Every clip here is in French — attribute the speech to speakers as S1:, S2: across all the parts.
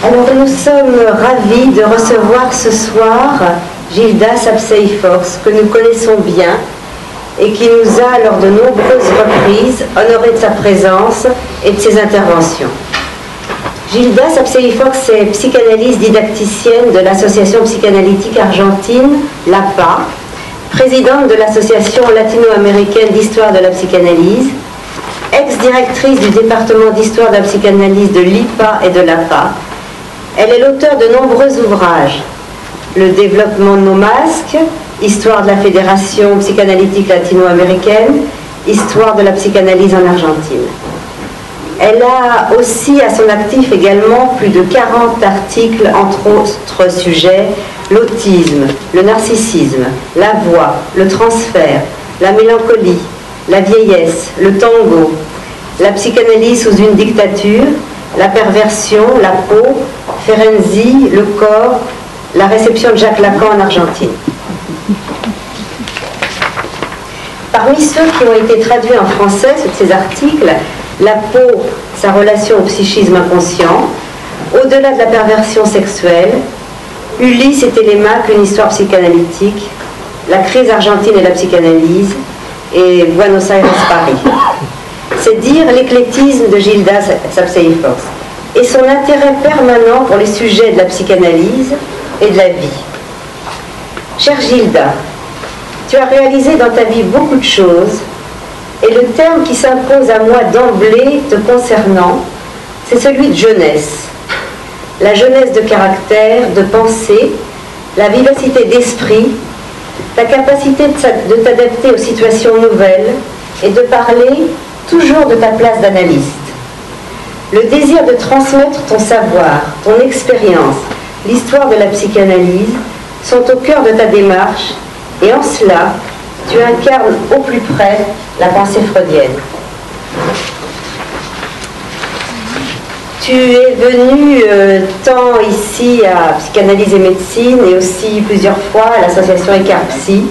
S1: Alors nous sommes ravis de recevoir ce soir Gildas Apseiforce, que nous connaissons bien et qui nous a, lors de nombreuses reprises, honoré de sa présence et de ses interventions. Gildas Apseiforce est psychanalyste didacticienne de l'Association psychanalytique argentine, l'APA, présidente de l'Association latino-américaine d'histoire de la psychanalyse, ex-directrice du département d'histoire de la psychanalyse de l'IPA et de l'APA. Elle est l'auteure de nombreux ouvrages. Le développement de nos masques, Histoire de la Fédération psychanalytique latino-américaine, Histoire de la psychanalyse en Argentine. Elle a aussi à son actif également plus de 40 articles, entre autres sujets, l'autisme, le narcissisme, la voix, le transfert, la mélancolie, la vieillesse, le tango, la psychanalyse sous une dictature, la perversion, la peau, Ferenczi, le corps, la réception de Jacques Lacan en Argentine. Parmi ceux qui ont été traduits en français, ces articles, La peau, sa relation au psychisme inconscient, Au-delà de la perversion sexuelle, Ulysse et Télémaque, une histoire psychanalytique, La crise argentine et la psychanalyse, et Buenos Aires, Paris. C'est dire l'éclectisme de Gildas Apseiforce et son intérêt permanent pour les sujets de la psychanalyse et de la vie. Cher Gildas, tu as réalisé dans ta vie beaucoup de choses, et le terme qui s'impose à moi d'emblée te concernant, c'est celui de jeunesse. La jeunesse de caractère, de pensée, la vivacité d'esprit, la capacité de t'adapter aux situations nouvelles et de parler toujours de ta place d'analyste. Le désir de transmettre ton savoir, ton expérience, l'histoire de la psychanalyse sont au cœur de ta démarche et en cela, tu incarnes au plus près la pensée freudienne. Tu es venu tant ici à Psychanalyse et Médecine et aussi plusieurs fois à l'association Ecarpsy,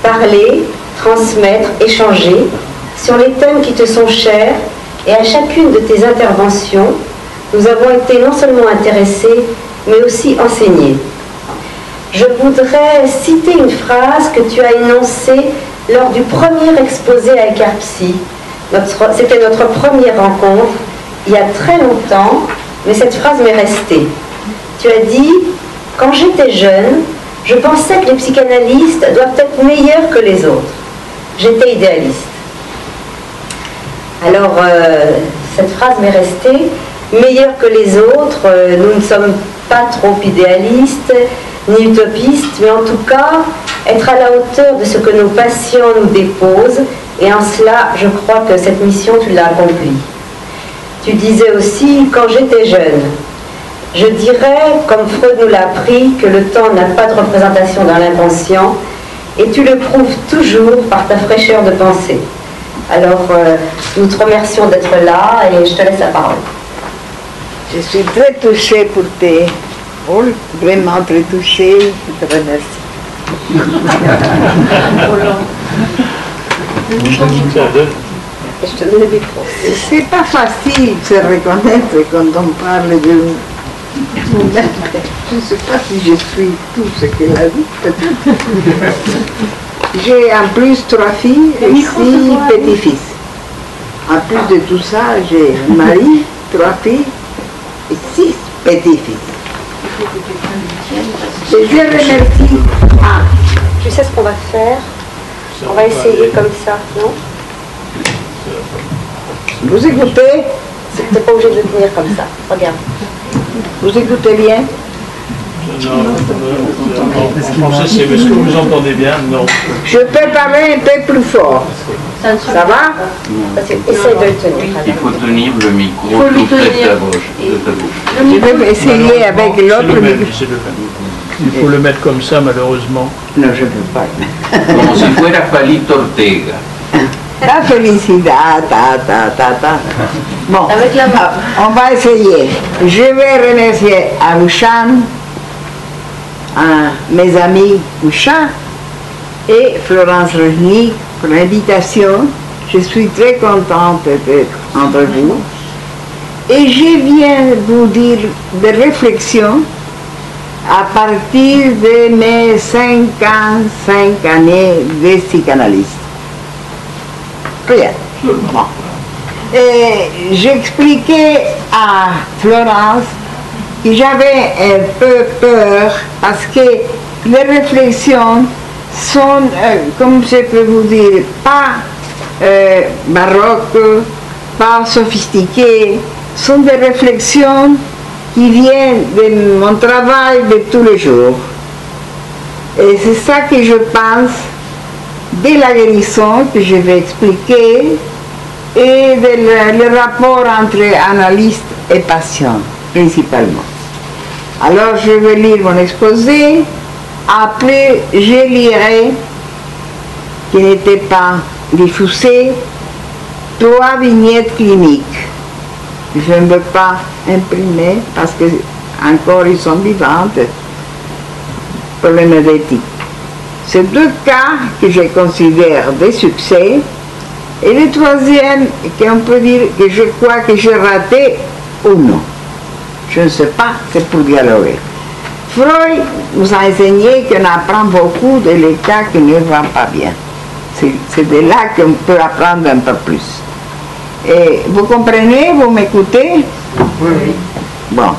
S1: parler, transmettre, échanger sur les thèmes qui te sont chers, et à chacune de tes interventions, nous avons été non seulement intéressés, mais aussi enseignés. Je voudrais citer une phrase que tu as énoncée lors du premier exposé à Ecarpsy. C'était notre première rencontre, il y a très longtemps, mais cette phrase m'est restée. Tu as dit « Quand j'étais jeune, je pensais que les psychanalystes doivent être meilleurs que les autres. J'étais idéaliste. » Alors, cette phrase m'est restée. Meilleurs que les autres, nous ne sommes pas trop idéalistes, ni utopistes, mais en tout cas, être à la hauteur de ce que nos patients nous déposent, et en cela, je crois que cette mission, tu l'as accomplie. Tu disais aussi, quand j'étais jeune, je dirais, comme Freud nous l'a appris, que le temps n'a pas de représentation dans l'inconscient, et tu le prouves toujours par ta fraîcheur de pensée. Alors, nous te remercions d'être là, et je te laisse la parole.
S2: Je suis très touchée pour tes rôles, vraiment très touchée, je te remercie.
S1: Je te donne le micro.
S2: C'est pas facile de se reconnaître quand on parle de vous-même. Je ne sais pas si je suis tout ce qu'elle a dit, peut-être. J'ai en plus 3 filles et 6 petits-fils. En plus de tout ça, j'ai un mari, 3 filles et 6 petits-fils. Je remercie.
S1: Ah, tu sais ce qu'on va faire? On va essayer comme ça, non?
S2: Vous écoutez?
S1: Tu n'es pas obligé de le tenir comme ça. Regarde.
S2: Vous écoutez bien?
S3: Non, en français, est-ce que vous entendez bien? Non.
S2: Je peux parler un peu plus fort. Ça va?
S1: Essaye de le tenir.
S4: Il faut tenir le micro tout près de ta bouche.
S2: Je vais essayer avec l'autre micro.
S3: Il faut le mettre comme ça, malheureusement.
S2: Non, je ne peux pas.
S4: Como si fuera Palito Ortega.
S2: La felicidad, Bon, on va essayer. Je vais remercier à Bouchan, à mes amis Bouchan et Florence Rosny pour l'invitation. Je suis très contente d'être entre vous. Et je viens vous dire des réflexions à partir de mes 55 années de psychanalyste. Rien. Bon. Et j'expliquais à Florence que j'avais un peu peur parce que les réflexions sont, comme je peux vous dire, pas baroques, pas sophistiquées, sont des réflexions qui viennent de mon travail de tous les jours. Et c'est ça que je pense de la guérison que je vais expliquer et le rapport entre analyste et patient, principalement. Alors je vais lire mon exposé, après je lirai, qui n'était pas diffusé, 3 vignettes cliniques. Je ne veux pas imprimer parce que encore ils sont vivants, problème d'éthique. C'est 2 cas que je considère des succès, et le 3e, qu'on peut dire que je crois que j'ai raté ou non. Je ne sais pas, c'est pour dialoguer. Freud nous a enseigné qu'on apprend beaucoup de les cas qui ne vont pas bien. C'est de là qu'on peut apprendre un peu plus. Et vous comprenez, vous m'écoutez? Oui. Bon.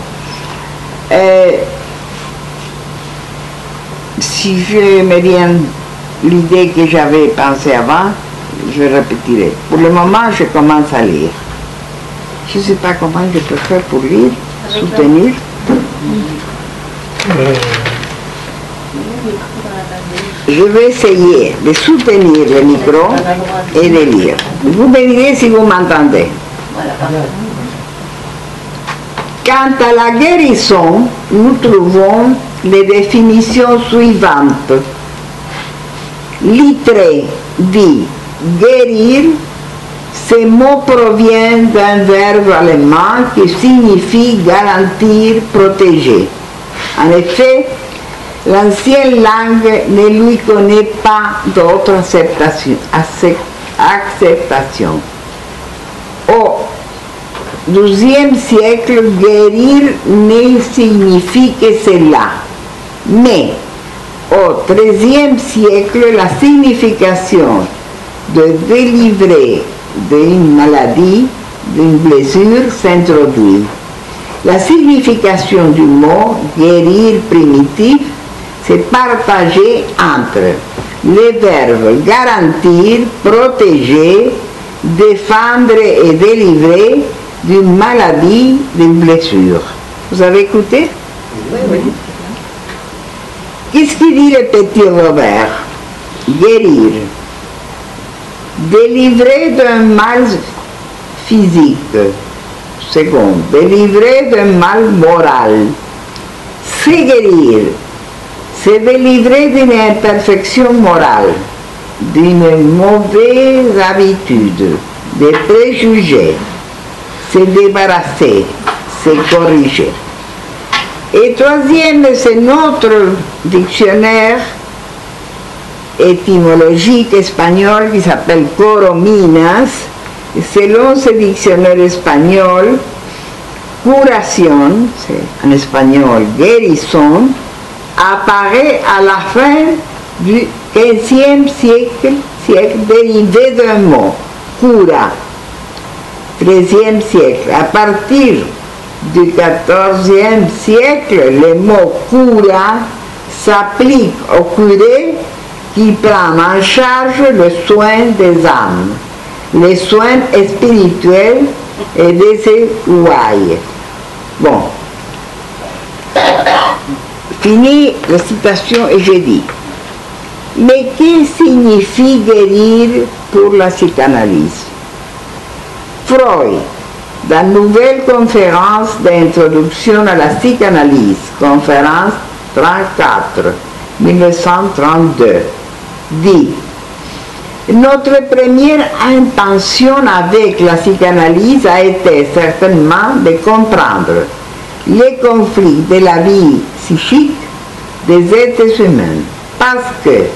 S2: Si je me viens l'idée que j'avais pensée avant, je répéterai. Pour le moment, je commence à lire. Je ne sais pas comment je peux faire pour lire, soutenir. Je vais essayer de soutenir le micro et de lire. Vous me direz si vous m'entendez. Quant à la guérison, nous trouvons les définitions suivantes. Littré dit guérir. Ce mot provient d'un verbe allemand qui signifie garantir, protéger. En effet, l'ancienne langue ne lui connaît pas d'autre acceptation. Au XIIe siècle, guérir ne signifie que cela. Mais au XIIIe siècle, la signification de délivrer d'une maladie, d'une blessure s'introduit. La signification du mot guérir primitif s'est partagée entre les verbes garantir, protéger, défendre et délivrer d'une maladie, d'une blessure. Vous avez écouté?
S1: Oui, oui.
S2: Qu'est-ce qu'il dit le petit Robert? Guérir. Délivrer d'un mal physique. Second, délivrer d'un mal moral. Se guérir, c'est délivrer d'une imperfection morale, d'une mauvaise habitude, des préjugés. Se débarrasser, se corriger. Et 3e, c'est notre dictionnaire étymologique espagnol qui s'appelle Corominas. Selon ce dictionnaire espagnol, curación, c'est en espagnol guérison, apparaît à la fin du XVe siècle dérivé d'un mot, cura. 13e siècle. À partir du 14e siècle, le mot cura s'applique au curé qui prend en charge le soin des âmes, les soins spirituels et des ouailles. Bon. Fini la citation et j'ai dit. Mais que signifie guérir pour la psychanalyse? Freud, dans la nouvelle conférence d'introduction à la psychanalyse, conférence 34, 1932, dit « Notre première intention avec la psychanalyse a été certainement de comprendre les conflits de la vie psychique des êtres humains, parce que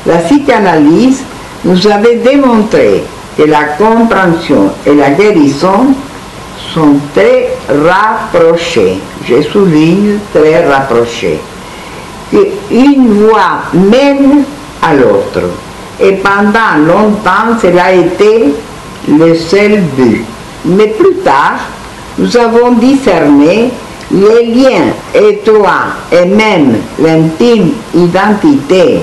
S2: la psychanalyse nous avait démontré que la compréhension et la guérison sont très rapprochés, je souligne très rapprochés, qu'une voie mène à l'autre. Et pendant longtemps, cela a été le seul but. Mais plus tard, nous avons discerné les liens étroits et même l'intime identité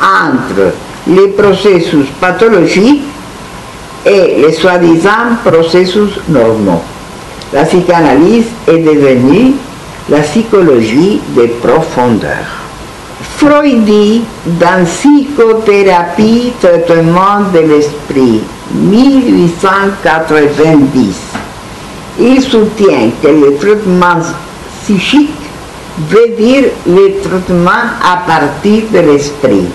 S2: entre les processus pathologiques et les soi-disant processus normaux. La psychanalyse est devenue la psychologie de profondeur. Freud dit dans Psychothérapie, traitement de l'esprit, 1890, il soutient que le traitement psychique veut dire le traitement à partir de l'esprit.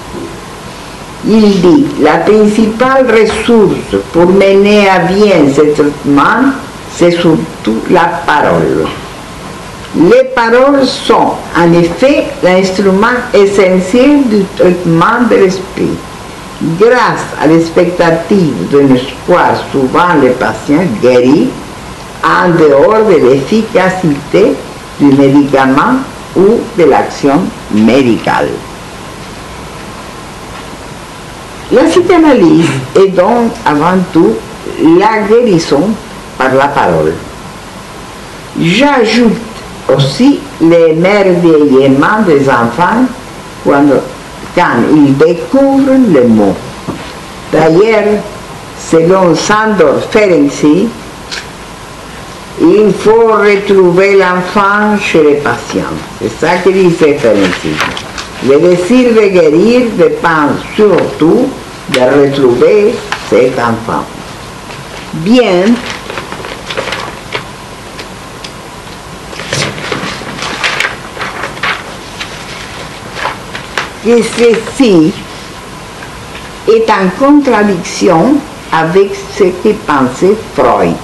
S2: Il dit la principale ressource pour mener à bien ce traitement, c'est surtout la parole. Les paroles sont en effet l'instrument essentiel du traitement de l'esprit. Grâce à l'expectative d'un espoir, souvent les patients guéris en dehors de l'efficacité du médicament ou de l'action médicale. La psychanalyse est donc avant tout la guérison par la parole. J'ajoute aussi l'émerveillement des enfants quand ils découvrent les mots. D'ailleurs, selon Sándor Ferenczi, il faut retrouver l'enfant chez les patients. C'est ça que disait Ferenczi. Le désir de guérir dépend surtout de retrouver cet enfant. Bien que ceci est en contradiction avec ce que pensait Freud,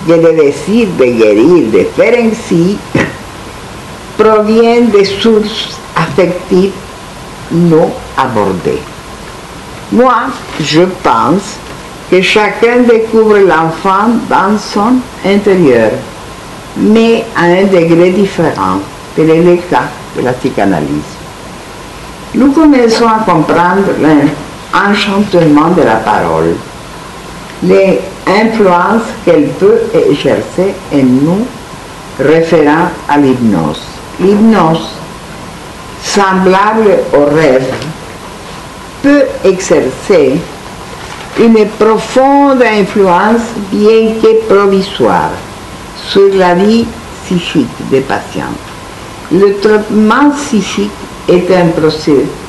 S2: que le désir de guérir de Ferenczi provient de sources affectives non abordées. Moi, je pense que chacun découvre l'enfant dans son intérieur, mais à un degré différent. Tel est le cas de la psychanalyse. Nous commençons à comprendre l'enchantement de la parole, les influences qu'elle peut exercer en nous, référant à l'hypnose. L'hypnose, semblable au rêve, peut exercer une profonde influence, bien que provisoire, sur la vie psychique des patients. Le traitement psychique est un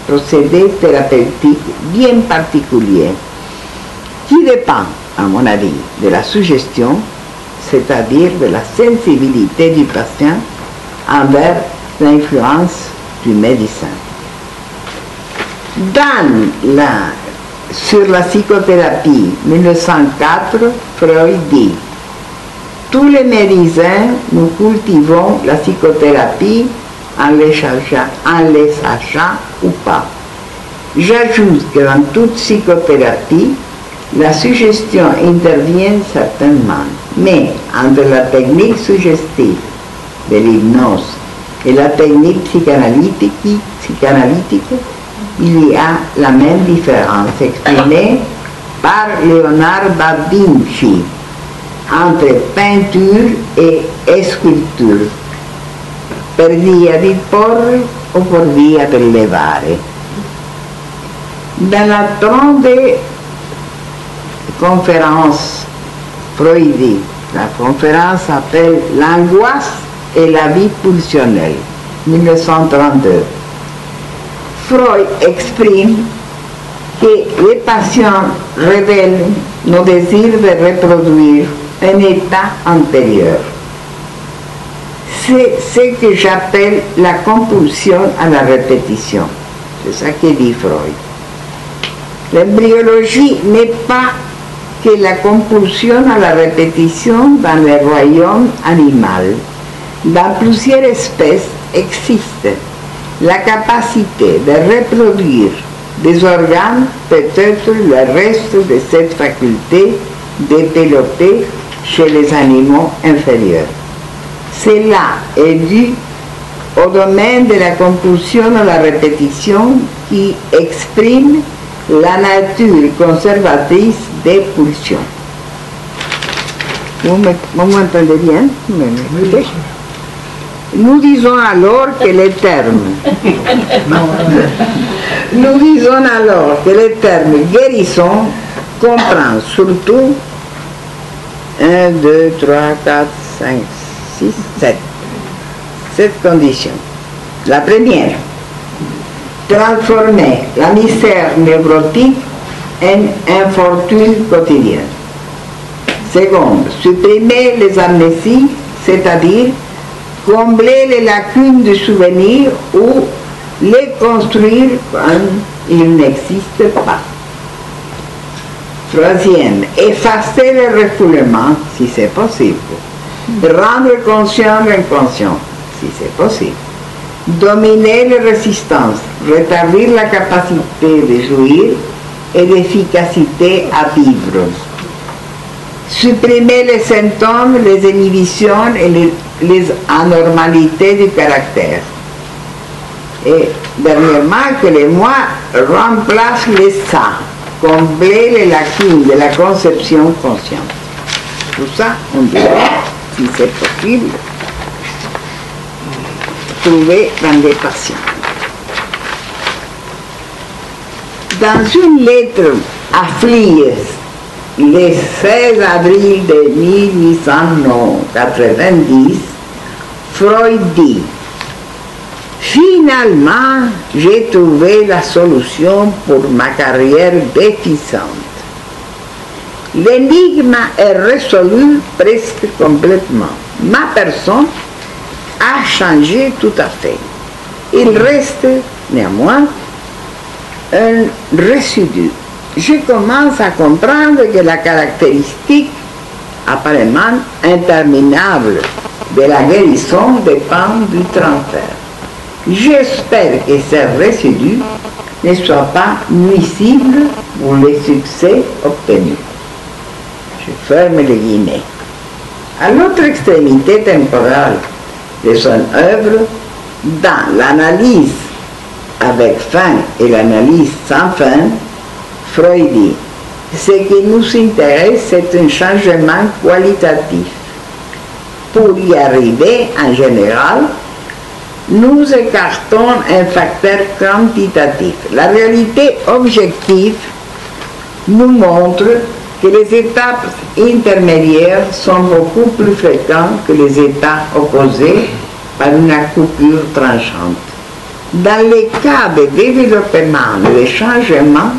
S2: procédé thérapeutique bien particulier qui dépend, à mon avis, de la suggestion, c'est-à-dire de la sensibilité du patient envers l'influence du médecin. Sur la psychothérapie 1904, Freud dit « Tous les médecins, nous cultivons la psychothérapie en les sachant ou pas. J'ajoute que dans toute psychothérapie, la suggestion intervient certainement, mais entre la technique suggestive de l'hypnose et la technique psychanalytique, il y a la même différence exprimée par Leonardo da Vinci entre peinture et sculpture. Per via di porre o per via del levare. Dans la grande conférence Freud, la conférence s'appelle L'angoisse et la vie pulsionnelle, 1932. Freud exprime que les patients révèlent nos désirs de reproduire un état antérieur. C'est ce que j'appelle la compulsion à la répétition. C'est ça que dit Freud. L'embryologie n'est pas que la compulsion à la répétition dans le royaume animal. Dans plusieurs espèces existe la capacité de reproduire des organes, peut-être le reste de cette faculté développée chez les animaux inférieurs. Cela est dû au domaine de la compulsion à la répétition qui exprime la nature conservatrice des pulsions. Vous m'entendez bien? Nous disons alors que les termes guérison comprend surtout 1, 2, 3, 4, 5, 6, 7. 7 conditions. La première, transformer la misère névrotique en infortune quotidien. Seconde, supprimer les amnésies, c'est-à-dire combler les lacunes du souvenir ou les construire quand ils n'existent pas. Troisième, effacer le refoulement, si c'est possible. Rendre conscient l'inconscient, si c'est possible. Dominer les résistances, rétablir la capacité de jouir et l'efficacité à vivre. Supprimer les symptômes, les inhibitions et les anormalités du caractère. Et dernièrement, que les moi remplacent les ça, combler les lacunes de la conception consciente. Tout ça, on dirait, si c'est possible, trouver dans les patients. Dans une lettre à Flies, le 16 avril de 1890, Freud dit: finalement, j'ai trouvé la solution pour ma carrière déficiente. L'énigme est résolue presque complètement. Ma personne a changé tout à fait. Il reste néanmoins un résidu. Je commence à comprendre que la caractéristique apparemment interminable de la guérison dépend du transfert. J'espère que ce résidu ne soit pas nuisible pour les succès obtenus. Je ferme les guillemets. À l'autre extrémité temporale de son œuvre, dans l'analyse avec fin et l'analyse sans fin, Freud dit: ce qui nous intéresse, c'est un changement qualitatif. Pour y arriver, en général, nous écartons un facteur quantitatif. La réalité objective nous montre que les étapes intermédiaires sont beaucoup plus fréquentes que les états opposés par une coupure tranchante. Dans les cas de développement et de changement,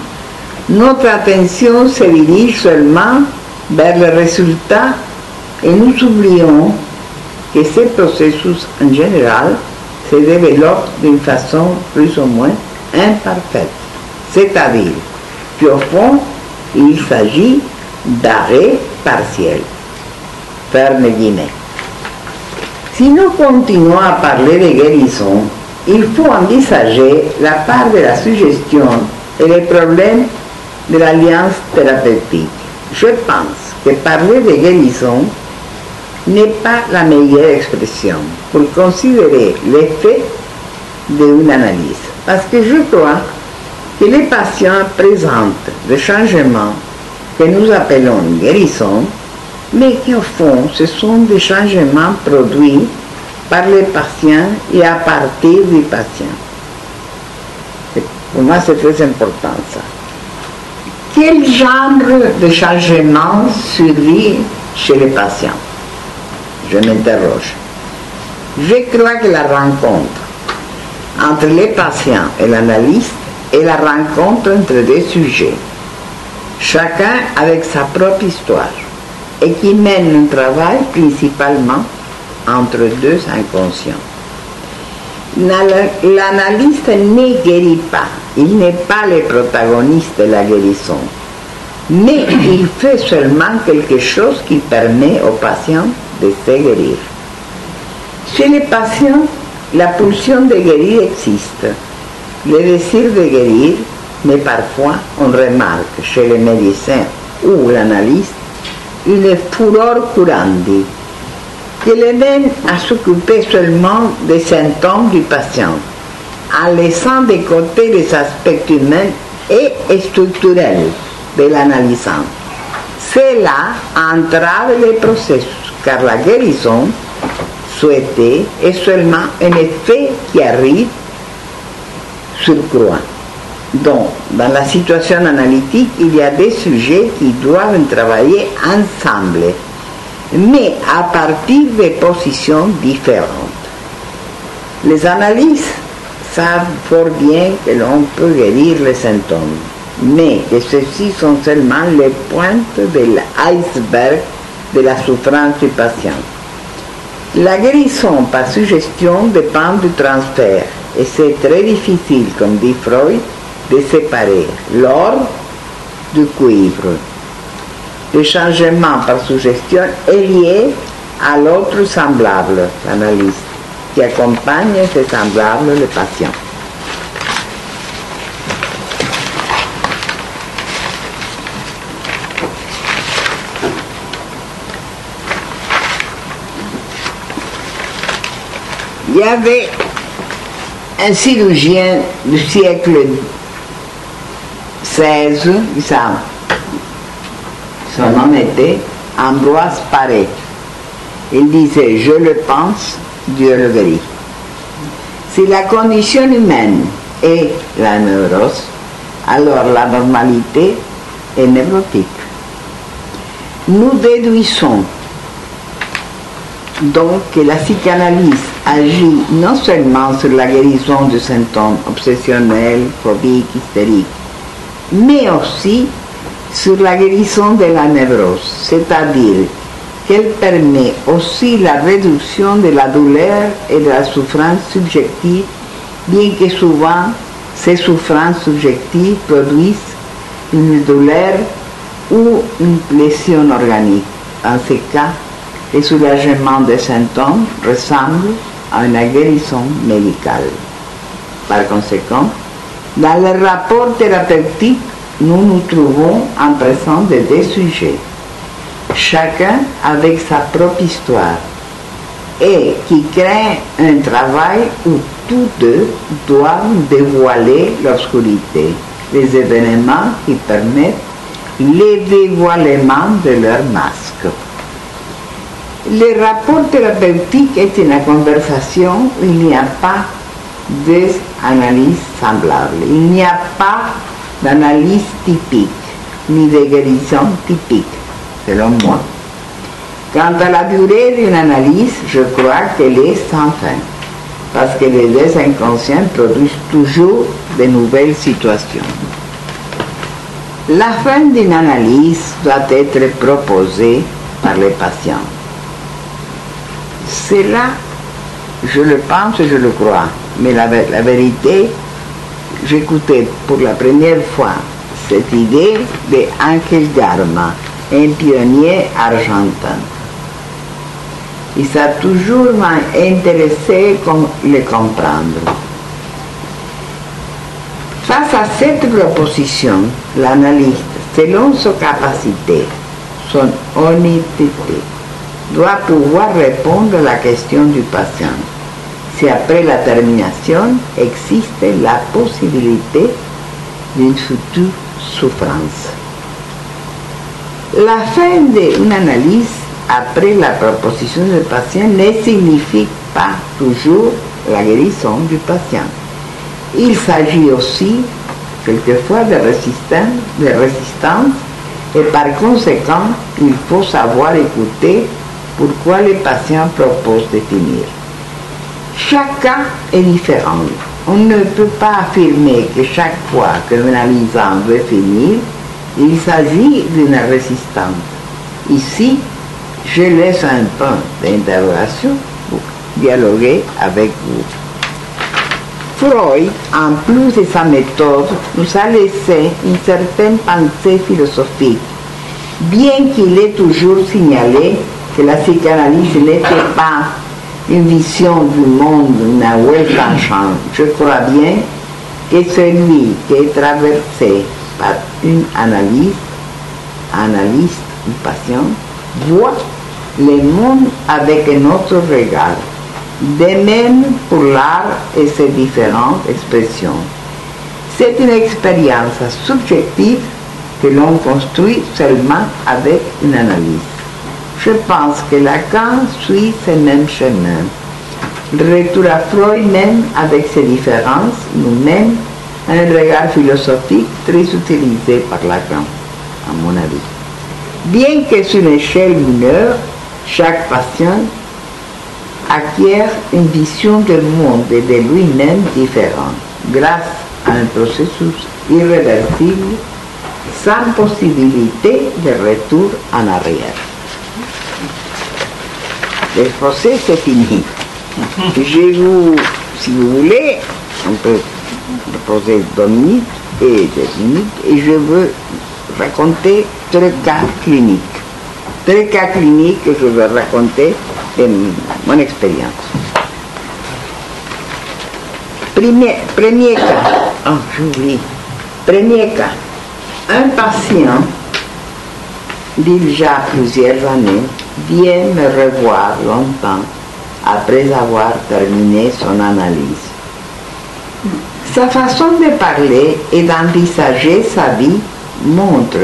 S2: notre attention se dirige seulement vers le résultat et nous oublions que ces processus en général se développent d'une façon plus ou moins imparfaite. C'est-à-dire qu'au fond, il s'agit d'arrêt partiel. Ferme guillemets. Si nous continuons à parler de guérison, il faut envisager la part de la suggestion et les problèmes de l'alliance thérapeutique. Je pense que parler de guérison n'est pas la meilleure expression pour considérer l'effet d'une analyse. Parce que je crois que les patients présentent des changements que nous appelons guérison, mais qui au fond, ce sont des changements produits par les patients et à partir du patient. Pour moi, c'est très important ça. Quel genre de changement survit chez les patients? Je m'interroge. Je crois que la rencontre entre les patients et l'analyste est la rencontre entre deux sujets, chacun avec sa propre histoire, et qui mène un travail principalement entre deux inconscients. L'analyste ne guérit pas, il n'est pas le protagoniste de la guérison, mais il fait seulement quelque chose qui permet au patient de se guérir. Chez les patients, la pulsion de guérir existe, le désir de guérir, mais parfois on remarque chez les médecins ou l'analyste une fureur courante qui le mène à s'occuper seulement des symptômes du patient, en laissant de côté les aspects humains et structurels de l'analysant. Cela entrave le processus, car la guérison souhaitée est seulement un effet qui arrive sur croix. Donc, dans la situation analytique, il y a des sujets qui doivent travailler ensemble, mais à partir de positions différentes. Les analystes savent fort bien que l'on peut guérir les symptômes, mais que ceux-ci sont seulement les pointes de l'iceberg de la souffrance du patient. La guérison par suggestion dépend du transfert, et c'est très difficile, comme dit Freud, de séparer l'or du cuivre. Le changement par suggestion est lié à l'autre semblable, l'analyse, qui accompagne ces semblables le patient. Il y avait un chirurgien du siècle XVI, son nom était Ambroise Paré. Il disait « Je le pense, Dieu le guérit ». Si la condition humaine est la névrose, alors la normalité est névrotique. Nous déduisons donc que la psychanalyse agit non seulement sur la guérison du symptôme obsessionnel, phobique, hystérique, mais aussi sur la guérison de la névrose, c'est-à-dire qu'elle permet aussi la réduction de la douleur et de la souffrance subjective, bien que souvent ces souffrances subjectives produisent une douleur ou une lésion organique. En ce cas, le soulagement des symptômes ressemble à une guérison médicale. Par conséquent, dans le rapport thérapeutique, nous nous trouvons en présence de deux sujets, chacun avec sa propre histoire, et qui créent un travail où tous deux doivent dévoiler l'obscurité, les événements qui permettent le dévoilement de leur masque. Le rapport thérapeutique est une conversation où il n'y a pas d'analyse semblable. Il n'y a pas d'analyse typique, ni de guérison typique, selon moi. Quant à la durée d'une analyse, je crois qu'elle est sans fin, parce que les deux inconscients produisent toujours de nouvelles situations. La fin d'une analyse doit être proposée par les patients. Cela, je le pense et je le crois, mais la vérité, j'écoutais pour la première fois cette idée d'Ángel Garma, un pionnier argentin. Il s'est toujours intéressé à le comprendre. Face à cette proposition, l'analyste, selon sa capacité, son honnêteté, doit pouvoir répondre à la question du patient. Si après la termination existe la possibilité d'une future souffrance. La fin d'une analyse après la proposition du patient ne signifie pas toujours la guérison du patient. Il s'agit aussi quelquefois de résistance et par conséquent, il faut savoir écouter pourquoi le patient propose de finir. Chaque cas est différent. On ne peut pas affirmer que chaque fois que l'analysant veut finir, il s'agit d'une résistance. Ici, je laisse un point d'interrogation pour dialoguer avec vous. Freud, en plus de sa méthode, nous a laissé une certaine pensée philosophique, bien qu'il ait toujours signalé que la psychanalyse n'était pas une vision du monde, une Weltanschauung. Je crois bien que celui qui est traversé par une analyste du patient, voit le monde avec un autre regard. De même pour l'art et ses différentes expressions. C'est une expérience subjective que l'on construit seulement avec une analyse. Je pense que Lacan suit ce même chemin. Le retour à Freud, même avec ses différences, nous mène à un regard philosophique très utilisé par Lacan, à mon avis. Bien que sur une échelle mineure, chaque patient acquiert une vision du monde et de lui-même différente, grâce à un processus irréversible, sans possibilité de retour en arrière. L'exposé, c'est fini. Je vous, si vous voulez, on peut poser 2 minutes et 2 minutes, et je veux raconter 3 cas cliniques. 3 cas cliniques que je veux raconter de mon expérience. Premier cas, j'oublie. Premier cas, un patient d'il y a plusieurs années vient me revoir longtemps après avoir terminé son analyse. Sa façon de parler et d'envisager sa vie montre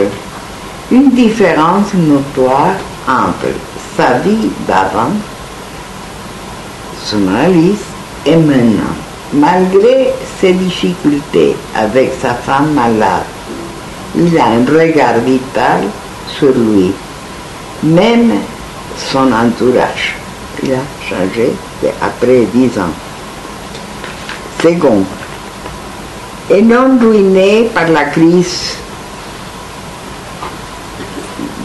S2: une différence notoire entre sa vie d'avant, son analyse, et maintenant. Malgré ses difficultés avec sa femme malade, il a un regard vital sur lui. Même son entourage, il a changé après 10 ans. Second, un homme ruiné par la crise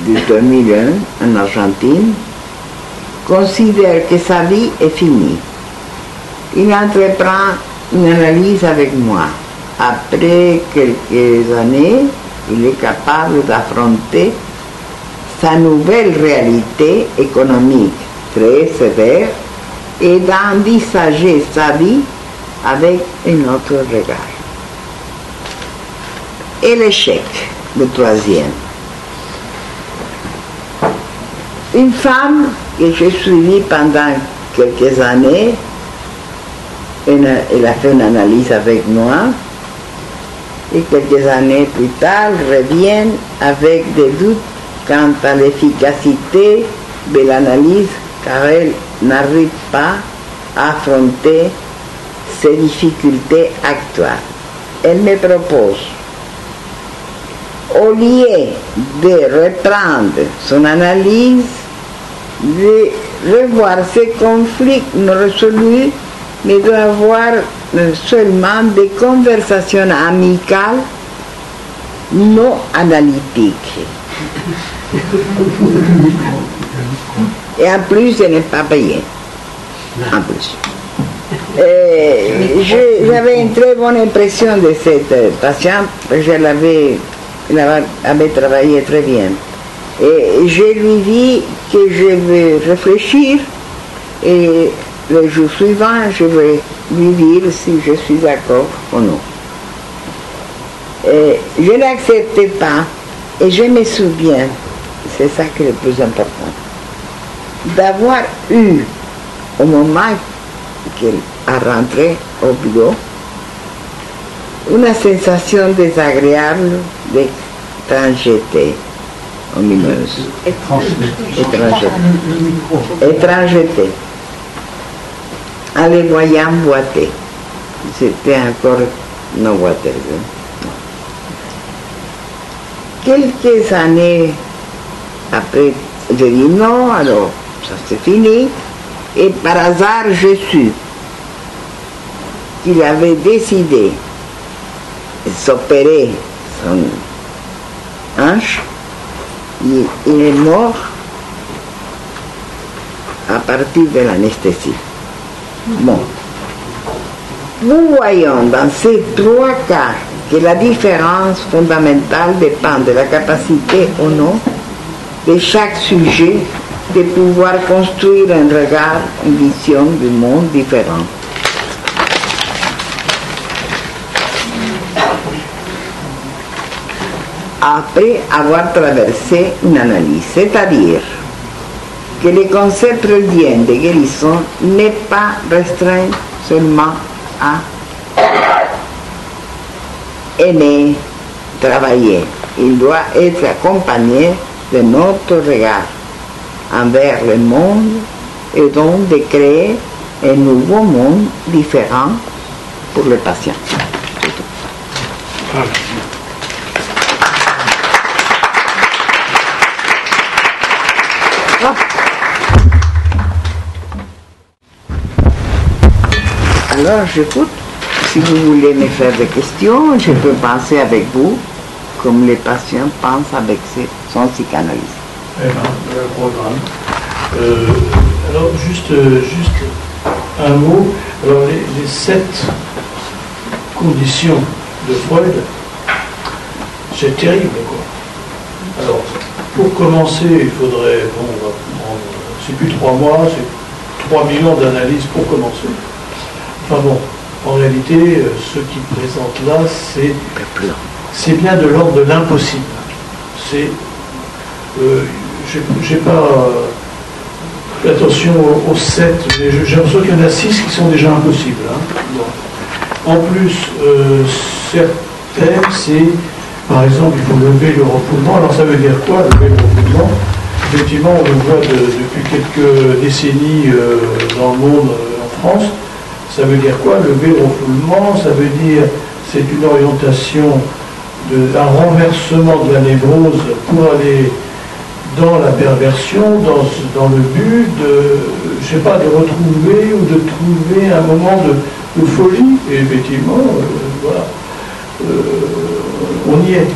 S2: de 2001 en Argentine considère que sa vie est finie. Il entreprend une analyse avec moi. Après quelques années, il est capable d'affronter sa nouvelle réalité économique très sévère et d'envisager sa vie avec un autre regard. Et l'échec, le troisième. Une femme que j'ai suivie pendant quelques années, elle a fait une analyse avec moi, et quelques années plus tard, revient avec des doutes quant à l'efficacité de l'analyse, car elle n'arrive pas à affronter ses difficultés actuelles. Elle me propose, au lieu de reprendre son analyse, de revoir ces conflits non résolus, mais d'avoir seulement des conversations amicales non analytiques. Et en plus, je n'ai pas payé. En plus. J'avais une très bonne impression de cette patiente, elle avait travaillé très bien. Et je lui dis que je vais réfléchir et le jour suivant, je vais lui dire si je suis d'accord ou non. Je n'acceptais pas et je me souviens, c'est ça qui est le plus important, d'avoir eu, au moment qu'elle a rentré au bureau, une sensation désagréable d'étrangeté omineuse. Étrangeté. En les voyant boiter. C'était encore non boiter. Quelques années après, je dis non, alors ça c'est fini. Et par hasard, je suis qu'il avait décidé de s'opérer son hanche. Il est mort à partir de l'anesthésie. Bon. Nous voyons dans ces 3 cas que la différence fondamentale dépend de la capacité ou non de chaque sujet de pouvoir construire un regard, une vision du monde différent. Après avoir traversé une analyse, c'est-à-dire que le concept freudien de guérison n'est pas restreint seulement à aimer, travailler. Il doit être accompagné de notre regard envers le monde et donc de créer un nouveau monde différent pour le patient. Alors j'écoute. Si vous voulez me faire des questions, je peux penser avec vous, comme les patients pensent avec son psychanalyste.
S3: Eh ben, le programme. Alors, juste un mot. Alors, les 7 conditions de Freud, c'est terrible, quoi. Alors, pour commencer, il faudrait, bon, on va prendre, c'est plus 3 mois, c'est 3 millions d'analyses pour commencer. Enfin bon, en réalité, ce qu'il présente là, c'est bien de l'ordre de l'impossible. C'est... j'ai pas fait attention aux 7, mais j'ai l'impression qu'il y en a 6 qui sont déjà impossibles. Hein. Bon. En plus, certaines, c'est, par exemple, il faut lever le refoulement. Alors ça veut dire quoi, lever le refoulement? Effectivement, on le voit depuis quelques décennies dans le monde, en France. Ça veut dire quoi, lever le refoulement? Ça veut dire, c'est une orientation, un renversement de la névrose pour aller dans la perversion, dans le but de, je sais pas, de retrouver ou de trouver un moment de folie. Et effectivement, voilà, on y est.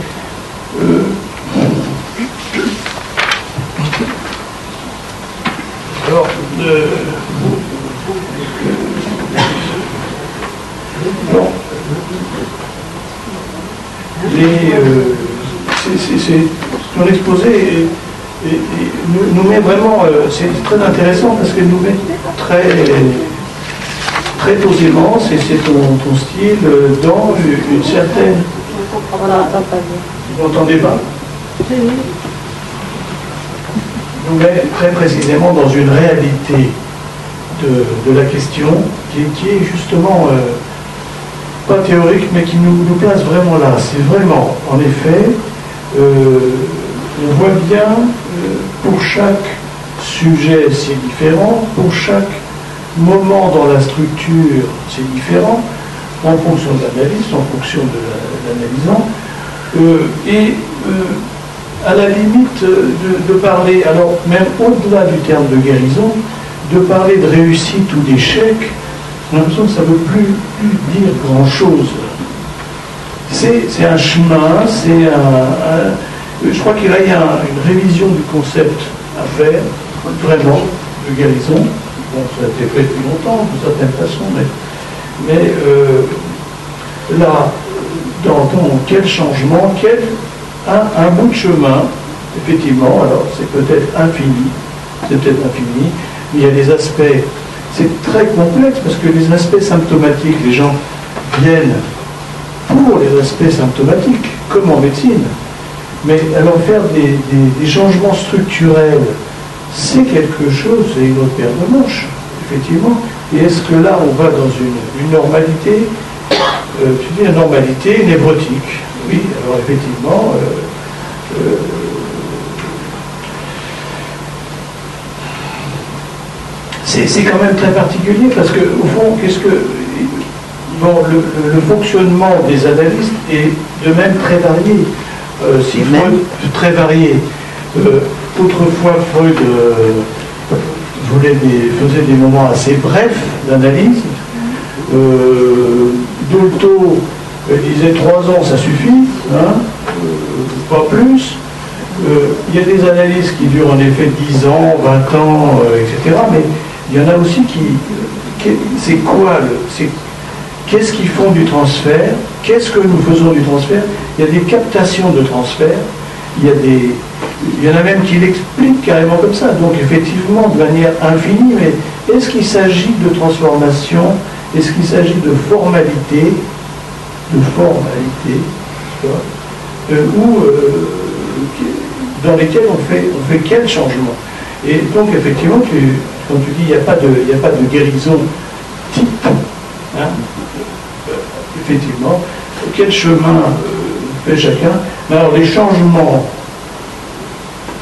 S3: Alors, bon, son exposé nous met vraiment, c'est très intéressant parce qu'elle nous met très posément, c'est ton style, dans une certaine... Vous n'entendez pas? Nous met très précisément dans une réalité de la question qui est justement pas théorique mais qui nous place vraiment là. C'est vraiment, en effet, on voit bien, pour chaque sujet c'est différent, pour chaque moment dans la structure c'est différent, en fonction de l'analyste, en fonction de l'analysant, et à la limite de parler, alors même au-delà du terme de guérison, de parler de réussite ou d'échec, j'ai l'impression que ça ne veut plus dire grand-chose. C'est un chemin, je crois qu'il y a une révision du concept à faire, vraiment, de guérison. Bon, ça a été fait depuis longtemps, de certaines façons, mais là, dans quel changement, un bout de chemin, effectivement, alors c'est peut-être infini, mais il y a des aspects, c'est très complexe, parce que les aspects symptomatiques, les gens viennent pour les aspects symptomatiques, comme en médecine. Mais alors faire des changements structurels, c'est quelque chose, c'est une autre paire de manches, effectivement. Et est-ce que là, on va dans une normalité, tu dis une normalité névrotique? Oui, alors effectivement, c'est quand même très particulier, parce que, au fond, bon, le fonctionnement des analystes est de même très varié. Si Freud, très varié. Autrefois, Freud faisait des moments assez brefs d'analyse. Dolto disait 3 ans, ça suffit, hein, pas plus. Il y a des analyses qui durent en effet 10 ans, 20 ans, etc. Mais il y en a aussi c'est quoi qu'est-ce qu'ils font du transfert? Qu'est-ce que nous faisons du transfert? Il y a des captations de transfert, il y en a même qui l'expliquent carrément comme ça. Donc effectivement, de manière infinie, mais est-ce qu'il s'agit de transformation? Est-ce qu'il s'agit de formalité? Ou dans lesquelles on fait quel changement? Et donc, effectivement, quand tu dis qu'il n'y a pas de guérison type, hein, effectivement, quel chemin fait chacun? Mais alors, les changements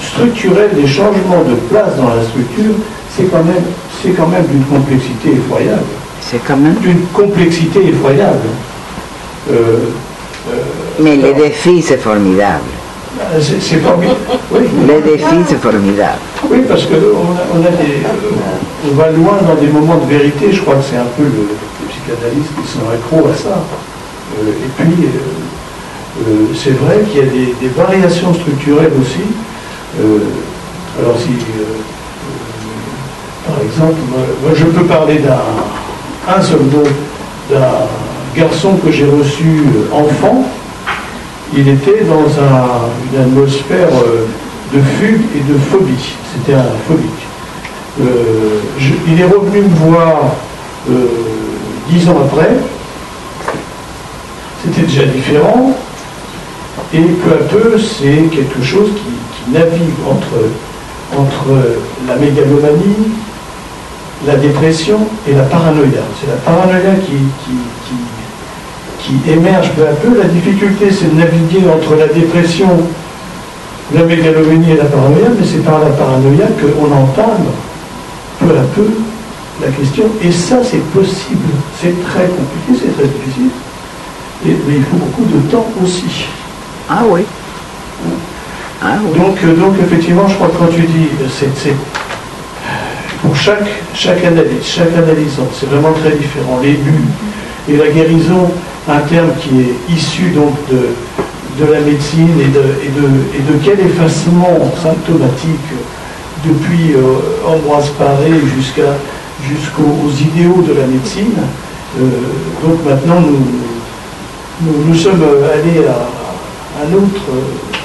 S3: structurels, les changements de place dans la structure, c'est quand même d'une complexité effroyable.
S2: C'est quand même
S3: d'une complexité effroyable.
S2: Mais le défi, c'est formidable.
S3: C'est formidable. Oui.
S2: Le défi, c'est formidable.
S3: Oui, parce on va loin dans des moments de vérité. Je crois que c'est un peu les psychanalystes qui sont accros à ça. Et puis, c'est vrai qu'il y a des variations structurelles aussi. Alors si, par exemple, moi je peux parler d'un seul mot, d'un garçon que j'ai reçu enfant. Il était dans une atmosphère de fugue et de phobie. C'était un phobique. Il est revenu me voir 10 ans après. C'était déjà différent. Et peu à peu, c'est quelque chose qui navigue entre la mégalomanie, la dépression et la paranoïa. C'est la paranoïa qui émerge peu à peu. La difficulté, c'est de naviguer entre la dépression, la mégalomanie et la paranoïa, mais c'est par la paranoïa qu'on entame peu à peu la question. Et ça, c'est possible. C'est très compliqué, c'est très difficile. Mais il faut beaucoup de temps aussi.
S2: Ah oui. Ah oui.
S3: Donc effectivement, je crois que quand tu dis, c'est pour chaque analysant, c'est vraiment très différent. Les buts et la guérison, un terme qui est issu donc de la médecine et de quel effacement symptomatique depuis Ambroise Paré jusqu'aux idéaux de la médecine. Donc maintenant, nous sommes allés à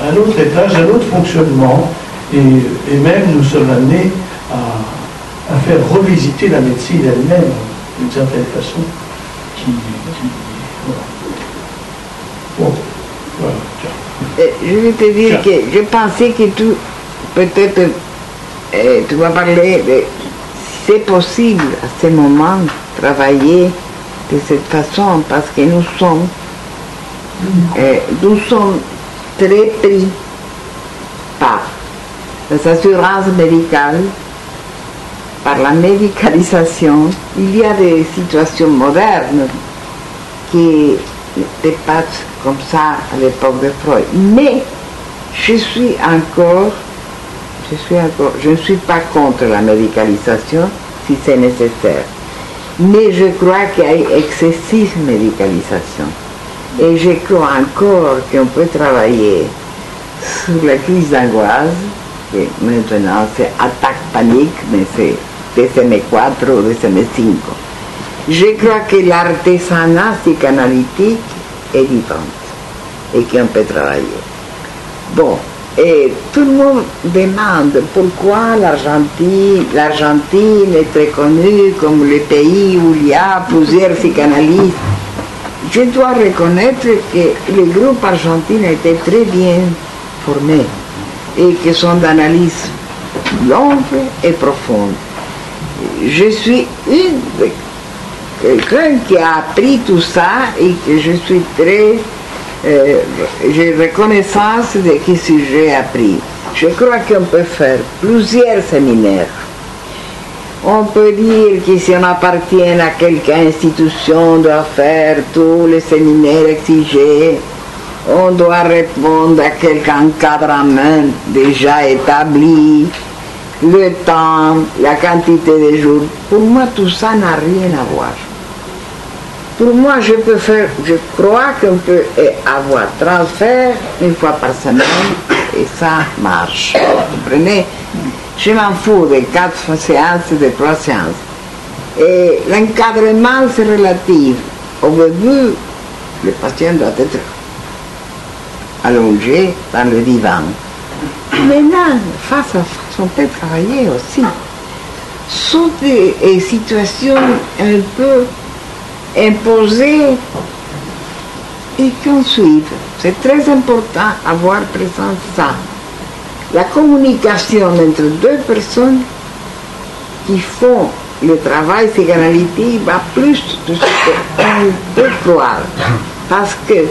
S3: un autre étage, un autre fonctionnement, et même nous sommes amenés à faire revisiter la médecine elle-même, d'une certaine façon, voilà. Bon, voilà, tiens.
S2: Je vais te dire que je pensais que peut-être, tu vas parler de si c'est possible à ce moment travailler de cette façon, parce que nous sommes très pris par les assurances médicales, par la médicalisation. Il y a des situations modernes qui dépassent comme ça à l'époque de Freud. Mais je ne suis pas contre la médicalisation si c'est nécessaire. Mais je crois qu'il y a excessive médicalisation. Et je crois encore qu'on peut travailler sur la crise d'angoisse, et maintenant c'est attaque panique, mais c'est DSM-4 ou DSM-5. Je crois que l'artisanat psychanalytique est vivant et qu'on peut travailler. Bon, et tout le monde demande pourquoi l'Argentine est très connue comme le pays où il y a plusieurs psychanalystes. Je dois reconnaître que le groupe argentin a été très bien formé et que sont d'analyse longue et profonde. Je suis quelqu'un qui a appris tout ça et que je suis très j'ai reconnaissance de ce que j'ai appris. Je crois qu'on peut faire plusieurs séminaires. On peut dire que si on appartient à quelque institution, on doit faire tous les séminaires exigés, on doit répondre à quelque encadrement déjà établi, le temps, la quantité de jours. Pour moi, tout ça n'a rien à voir. Pour moi, je crois qu'on peut avoir transfert une fois par semaine et ça marche. Vous comprenez? Je m'en fous de 4 séances, de 3 séances. Et l'encadrement, c'est relatif. Au début, le patient doit être allongé dans le divan. Maintenant, face à face, on peut travailler aussi. Sont des situations un peu imposées et qu'on suive. C'est très important d'avoir présent ça. la communication entre deux personnes qui font le travail psychanalytique va plus de ce qu'on peut croire. Parce que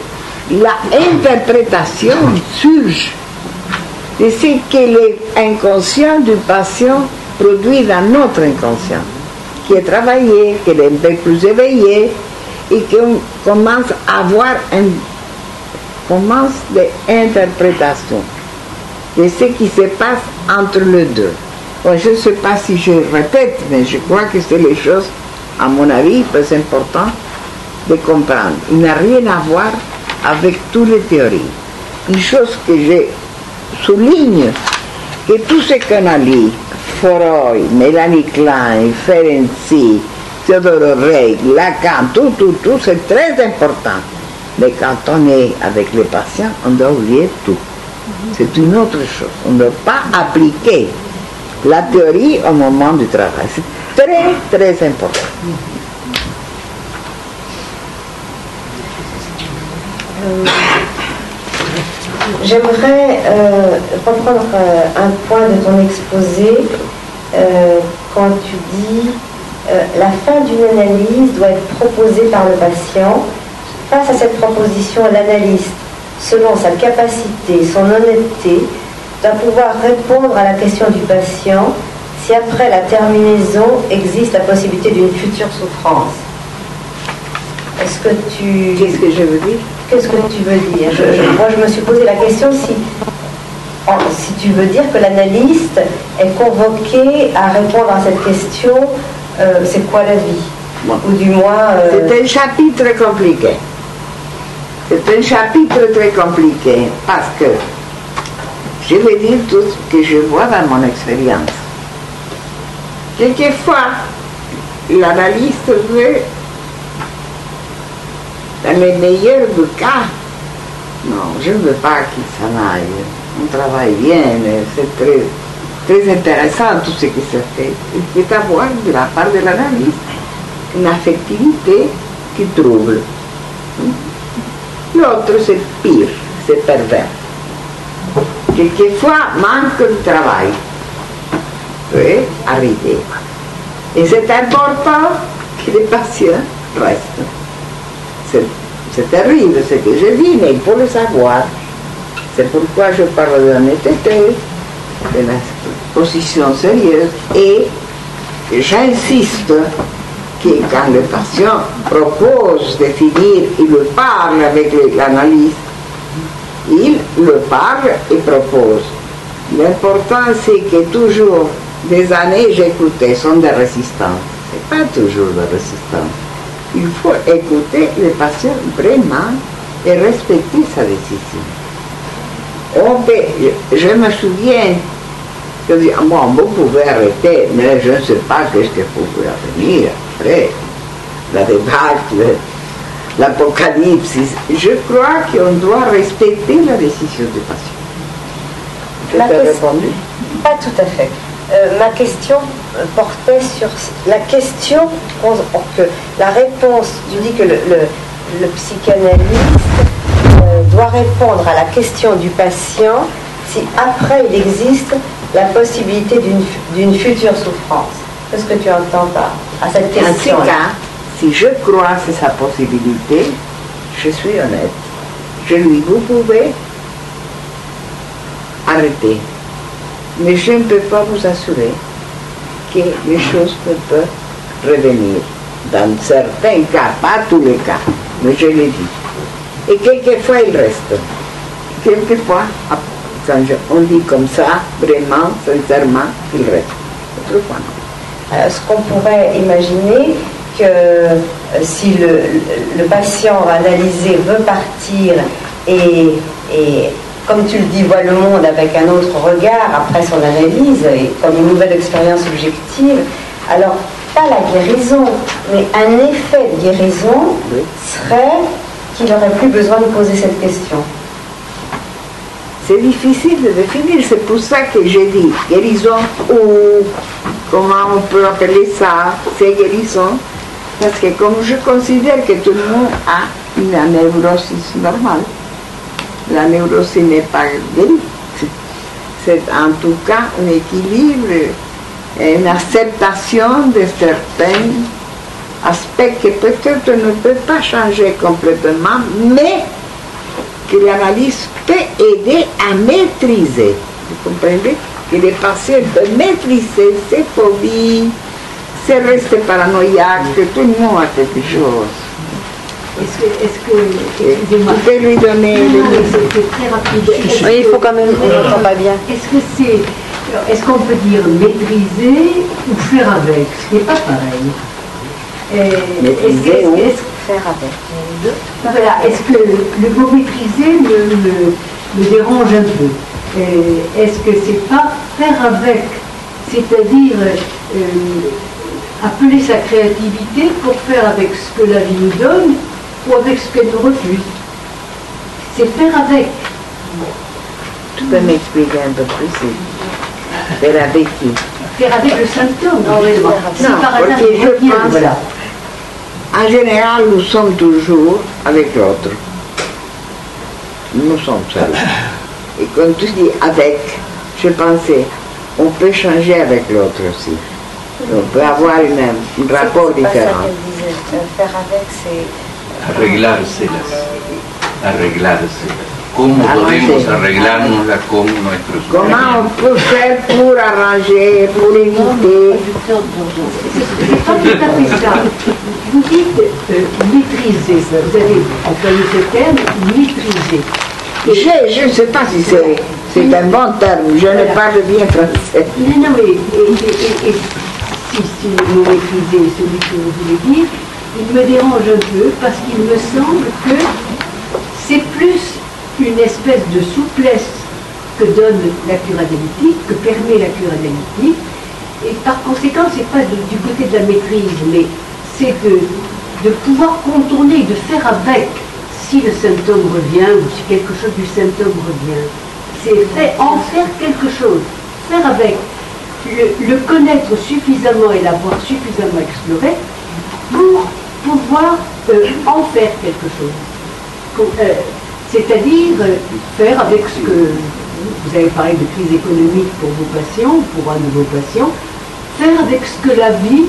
S2: l'interprétation surge de ce que l'inconscient du patient produit dans notre inconscient, qui est travaillé, qui est un peu plus éveillé et qu'on commence à avoir une commence d'interprétation de ce qui se passe entre les deux. Bon, je ne sais pas si je répète, mais je crois que c'est les choses, à mon avis, très importantes de comprendre. Il n'a rien à voir avec toutes les théories. Une chose que je souligne, que tout ce qu'on a lu, Freud, Mélanie Klein, Ferenczi, Theodore Reich, Lacan, tout, c'est très important. Mais quand on est avec les patients, on doit oublier tout. C'est une autre chose. On ne doit pas appliquer la théorie au moment du travail. C'est très, très important.
S1: J'aimerais reprendre un point de ton exposé quand tu dis la fin d'une analyse doit être proposée par le patient. Face à cette proposition, l'analyste, selon sa capacité, son honnêteté, doit pouvoir répondre à la question du patient si après la terminaison existe la possibilité d'une future souffrance. Est-ce que tu...
S2: Qu'est-ce que je veux dire?
S1: Qu'est-ce que tu veux dire? Moi, je me suis posé la question si tu veux dire que l'analyste est convoqué à répondre à cette question, c'est quoi la vie?
S2: Bon.
S1: Ou du moins...
S2: C'est un chapitre compliqué. C'est un chapitre très compliqué parce que je vais dire tout ce que je vois dans mon expérience. Quelquefois, l'analyste veut, dans le meilleur des cas, non, je ne veux pas qu'il s'en aille. On travaille bien, c'est très, très intéressant tout ce qui se fait. Il faut avoir de la part de l'analyste une affectivité qui trouble. L'autre, c'est pire, c'est pervers. Quelquefois, manque de travail peut arriver. Et c'est important que les patients restent. C'est terrible ce que je dis, mais il faut le savoir. C'est pourquoi je parle de l'honnêteté, de la position sérieuse, et j'insiste que quand le patient propose de finir, il le parle avec l'analyste, il le parle et propose. L'important, c'est que toujours, des années, j'écoutais, sont des résistances. Ce n'est pas toujours de résistance. Il faut écouter le patient vraiment et respecter sa décision. Je me souviens, je dis, bon, vous pouvez arrêter, mais je ne sais pas qu'est-ce que vous pouvez venir après, la débâcle, l'apocalypse. Je crois qu'on doit respecter la décision du patient. Je t'ai répondu?
S1: Pas tout à fait. Ma question portait sur la question que la réponse, tu dis que le psychanalyste doit répondre à la question du patient si après il existe la possibilité d'une future souffrance. Qu'est-ce que tu entends à cette question?
S2: En ce cas, si je crois que c'est sa possibilité, je suis honnête. Je lui dis, vous pouvez arrêter. Mais je ne peux pas vous assurer que les choses peuvent revenir. Dans certains cas, pas tous les cas, mais je l'ai dit. Et quelquefois, il reste. Quelquefois, quand on dit comme ça, vraiment, sincèrement, il reste. Autrefois, non.
S1: Est-ce qu'on pourrait imaginer que si le patient analysé veut partir et comme tu le dis, voit le monde avec un autre regard après son analyse et comme une nouvelle expérience subjective, alors pas la guérison, mais un effet de guérison serait qu'il n'aurait plus besoin de poser cette question.
S2: C'est difficile de définir, c'est pour ça que j'ai dit guérison ou comment on peut appeler ça, c'est guérison, parce que comme je considère que tout le monde a une neurosis normale, la névrose n'est pas guérie. c'est en tout cas un équilibre, une acceptation de certains aspects que peut-être on ne peut pas changer complètement, mais que l'analyse peut aider à maîtriser. Vous comprenez? Que les patients peuvent maîtriser ses phobies, ses restes paranoïaques, que tout le monde a quelque chose.
S5: Excusez-moi.
S2: Vous pouvez lui donner
S5: c'est très rapide.
S1: Oui, il faut quand même, on n'entend pas bien.
S5: Est-ce qu'on peut dire maîtriser ou faire avec? Ce n'est pas pareil.
S2: Maîtriser ou
S1: faire avec.
S5: Voilà, est-ce que le mot maîtriser me dérange un peu? Est-ce que c'est pas faire avec? C'est-à-dire appeler sa créativité pour faire avec ce que la vie nous donne ou avec ce qu'elle nous refuse? C'est faire avec.
S2: Tu peux m'expliquer un peu plus? Faire avec qui?
S5: Faire avec le symptôme. Si
S2: Non,
S5: par hasard
S2: parce que
S5: il
S2: je
S5: revient,
S2: pense-
S5: voilà.
S2: En général, nous sommes toujours avec l'autre. Nous sommes seuls. Et quand tu dis avec, je pensais, on peut changer avec l'autre aussi. On peut avoir un rapport
S1: C'est pas ça
S2: différent.
S1: qu'elle disait. Faire avec, c'est...
S4: Arreglárselas. Arreglárselas. ¿Cómo
S2: Arranjar.
S4: podemos arreglárnosla con nuestros
S2: Comment on peut faire pour arranger, pour éviter?
S5: C'est pas tout à fait ça. Vous dites maîtriser. Vous avez employé ce terme, maîtriser.
S2: Je ne sais pas si c'est un bon terme, je ne parle bien français.
S5: Non, mais si le mot maîtriser est celui que vous voulez dire, il me dérange un peu parce qu'il me semble que c'est plus une espèce de souplesse que donne la cure analytique, que permet la cure analytique, et par conséquent, c'est pas du côté de la maîtrise, mais c'est de pouvoir contourner, de faire avec si le symptôme revient ou si quelque chose du symptôme revient. C'est en faire quelque chose, faire avec, le connaître suffisamment et l'avoir suffisamment exploré pour pouvoir en faire quelque chose. C'est-à-dire faire avec ce que, vous avez parlé de crise économique pour vos patients, pour un de vos patients, faire avec ce que la vie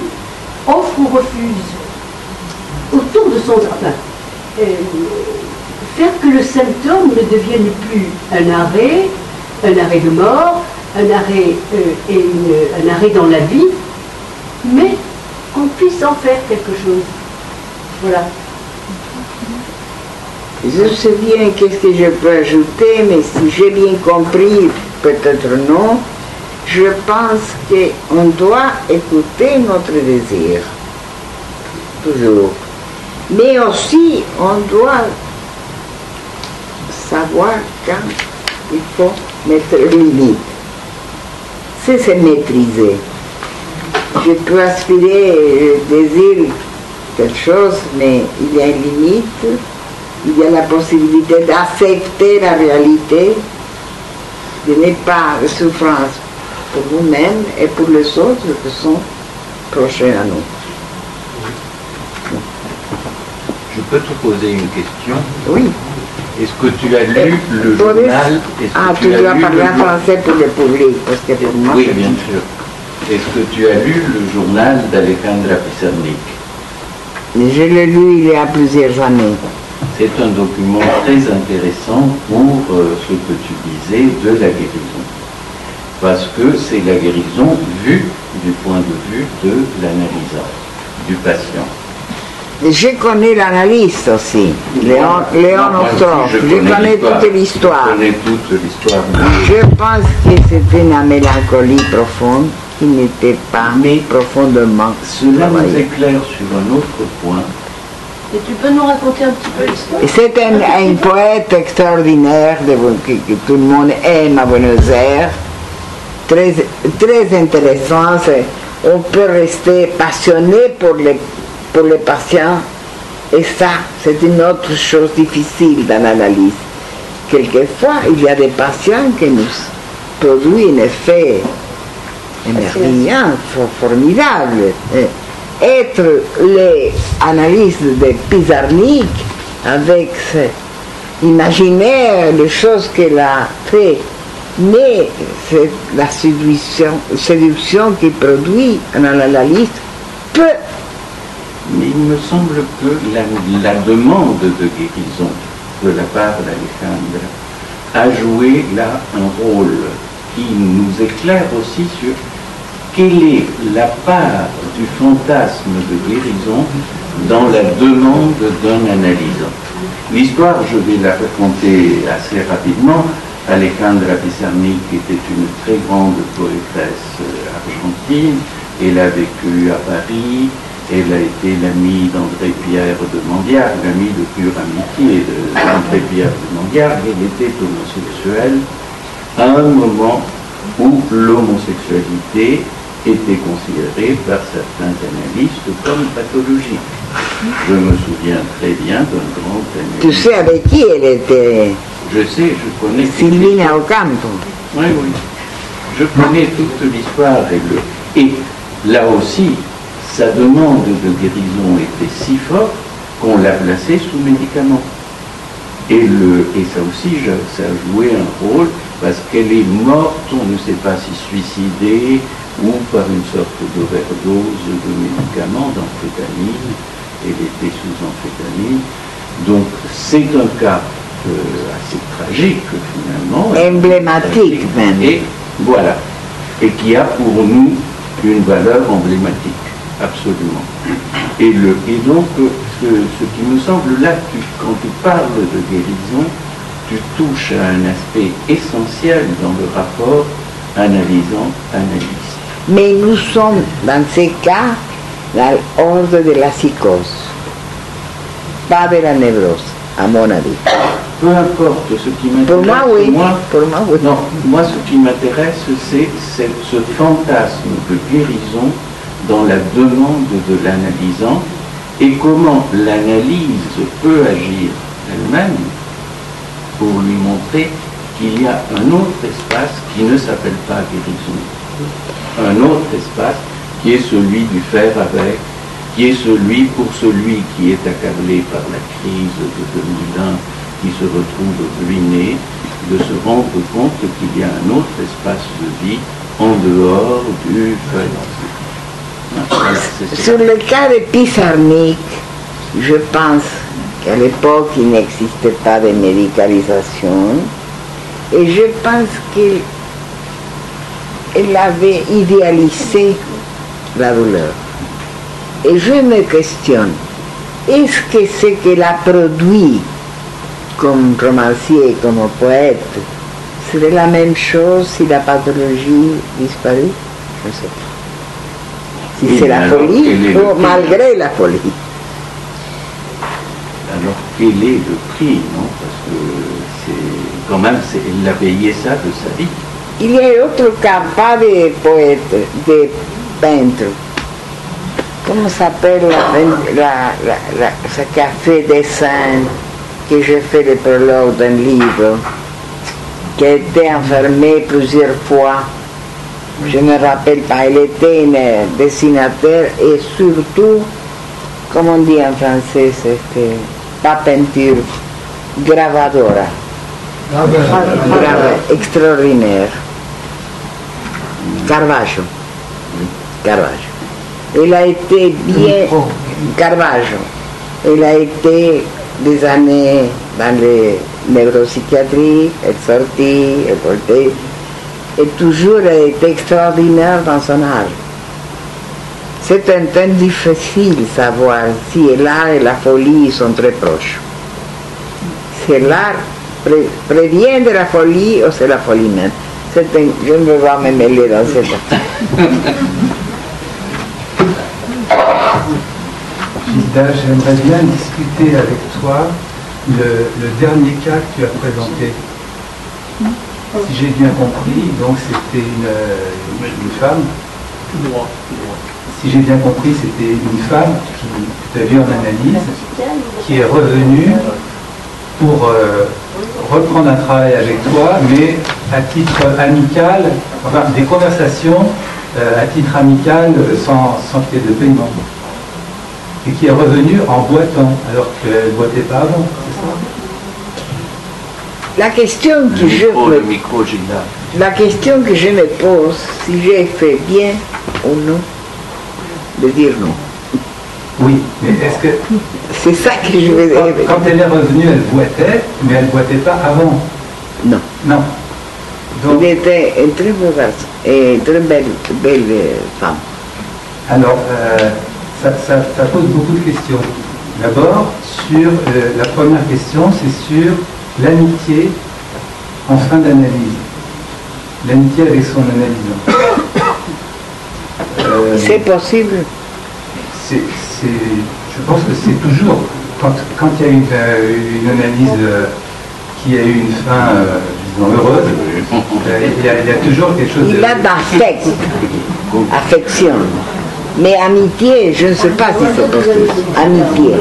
S5: offre ou refuse autour de son... Enfin, faire que le symptôme ne devienne plus un arrêt de mort, un arrêt dans la vie, mais qu'on puisse en faire quelque chose. Voilà.
S2: Je sais bien qu'est-ce que je peux ajouter, mais si j'ai bien compris, peut-être non, je pense qu'on doit écouter notre désir, toujours. Mais aussi, on doit savoir quand il faut mettre une limite. C'est maîtriser. Je peux aspirer, désirer quelque chose, mais il y a une limite. Il y a la possibilité d'accepter la réalité, de ne pas de souffrance pour nous-mêmes et pour les autres qui sont proches à nous.
S4: Je peux te poser une question?
S2: Oui.
S4: Est-ce que tu as lu le journal?
S2: Ah, tu dois parler en français pour le public, parce que pour moi...
S4: Oui, bien sûr. Est-ce que tu as lu le journal d'Alejandra Pizarnik?
S2: Je l'ai lu il y a plusieurs années.
S4: C'est un document très intéressant pour ce que tu disais de la guérison. Parce que c'est la guérison vue du point de vue de l'analyseur, du patient.
S2: Je connais l'analyste aussi, Léon Ostrov. Je connais toute l'histoire.
S4: Je connais toute l'histoire.
S2: Je pense que c'était une mélancolie profonde qui n'était pas profondément
S4: Cela nous
S2: travaillée.
S4: éclaire sur un autre point.
S6: Et tu peux nous raconter un petit peu l'histoire?
S2: Et c'est un poète extraordinaire que tout le monde aime à Buenos Aires, très, très intéressant. On peut rester passionné pour les patients, et ça, c'est une autre chose difficile dans l'analyse. Quelquefois, il y a des patients qui nous produisent un effet émerveillant, formidable. Être les analystes de Pizarnik avec imaginer les choses qu'elle a fait Mais c'est la séduction qui produit un analyste peu.
S4: Mais il me semble que la demande de guérison de la part d'Alejandra a joué là un rôle qui nous éclaire aussi sur quelle est la part du fantasme de guérison dans la demande d'un analysant. L'histoire, je vais la raconter assez rapidement. Alejandra Pizarnik était une très grande poétesse argentine. Elle a vécu à Paris. Elle a été l'amie d'André Pierre de Mandiargue, l'amie de pure amitié d'André Pierre de Mandiargue. Elle était homosexuelle à un moment où l'homosexualité était considérée par certains analystes comme pathologique. Je me souviens très bien d'un grand analyste.
S2: Tu sais avec qui elle était?
S4: Je sais, je connais.
S2: Silvina Ocampo.
S4: Oui, oui. Je connais toute l'histoire et là aussi, sa demande de guérison était si forte qu'on l'a placée sous médicaments. Et ça aussi, ça a joué un rôle parce qu'elle est morte, on ne sait pas si suicidée ou par une sorte d'overdose de médicaments, d'amphétamine. Elle était sous amphétamine. Donc c'est un cas assez tragique finalement.
S2: Emblématique même.
S4: Et voilà. Et qui a pour nous une valeur emblématique. Absolument. Et donc, ce qui me semble là, quand tu parles de guérison, tu touches à un aspect essentiel dans le rapport analysant-analyste.
S2: Mais nous sommes, dans ces cas, dans l'ordre de la psychose, pas de la névrose, à mon avis.
S4: Peu importe, ce qui m'intéresse...
S2: Pour moi, oui. Pour moi, oui.
S4: Non, moi, ce qui m'intéresse, c'est ce fantasme de guérison dans la demande de l'analysant et comment l'analyse peut agir elle-même pour lui montrer qu'il y a un autre espace qui ne s'appelle pas guérison. Un autre espace qui est celui du faire avec, qui est celui pour celui qui est accablé par la crise de 2001, qui se retrouve ruiné, de se rendre compte qu'il y a un autre espace de vie en dehors du faire.
S2: Sur le cas de Pizarnik, je pense qu'à l'époque, il n'existait pas de médicalisation et je pense qu'elle avait idéalisé la douleur. Et je me questionne, est-ce que ce qu'elle a produit comme romancier, comme poète, serait la même chose si la pathologie disparut? Je ne sais pas. Si c'est la folie ou malgré la folie.
S4: Alors quel est le prix, non? Parce que c'est quand même, elle a payé ça de sa vie.
S2: Il y a autre cas, pas de poète, de peintre. Comment s'appelle ce qui a fait dessin, que j'ai fait le prologue d'un livre, qui a été enfermé plusieurs fois. Je ne me rappelle pas, elle était une dessinateur et surtout, comme on dit en français, c'était pas peinture, gravadora. Extraordinaire. Caravaggio. Elle a été bien... Caravaggio. Elle a été des années dans les neuropsychiatries, elle sortit, elle portait... Et toujours elle était extraordinaire dans son art. C'est un temps difficile de savoir si l'art et la folie sont très proches. Si l'art prévient de la folie ou c'est la folie même. Je ne veux pas me mêler dans cette affaire.
S7: Gilda, j'aimerais bien discuter avec toi le dernier cas que tu as présenté. Si j'ai bien compris, donc c'était une femme. Si j'ai bien compris, c'était une femme qui tu as vu en analyse, qui est revenue pour reprendre un travail avec toi, mais à titre amical, enfin des conversations à titre amical sans qu'il y ait de paiement. Et qui est revenue en boitant, alors qu'elle ne boitait pas avant, c'est ça?
S2: La question que
S4: Le micro, Gilda.
S2: La question que je me pose, si j'ai fait bien ou non, de dire non.
S7: Oui, mais est-ce que...
S2: C'est ça que je veux dire.
S7: Quand elle est revenue, elle boitait, mais elle ne boitait pas avant.
S2: Non.
S7: Non. Donc,
S2: Il était une très beau garçon et une très belle femme.
S7: alors, ça pose beaucoup de questions. D'abord, sur la première question, c'est sur l'amitié en fin d'analyse. L'amitié avec son analysant.
S2: C'est possible.
S7: Je pense que c'est toujours, quand il y a une analyse qui a eu une fin, disons, heureuse, il y a toujours quelque chose de...
S2: Il a d'affect, affection. Mais amitié, je ne sais pas si c'est possible. Amitié.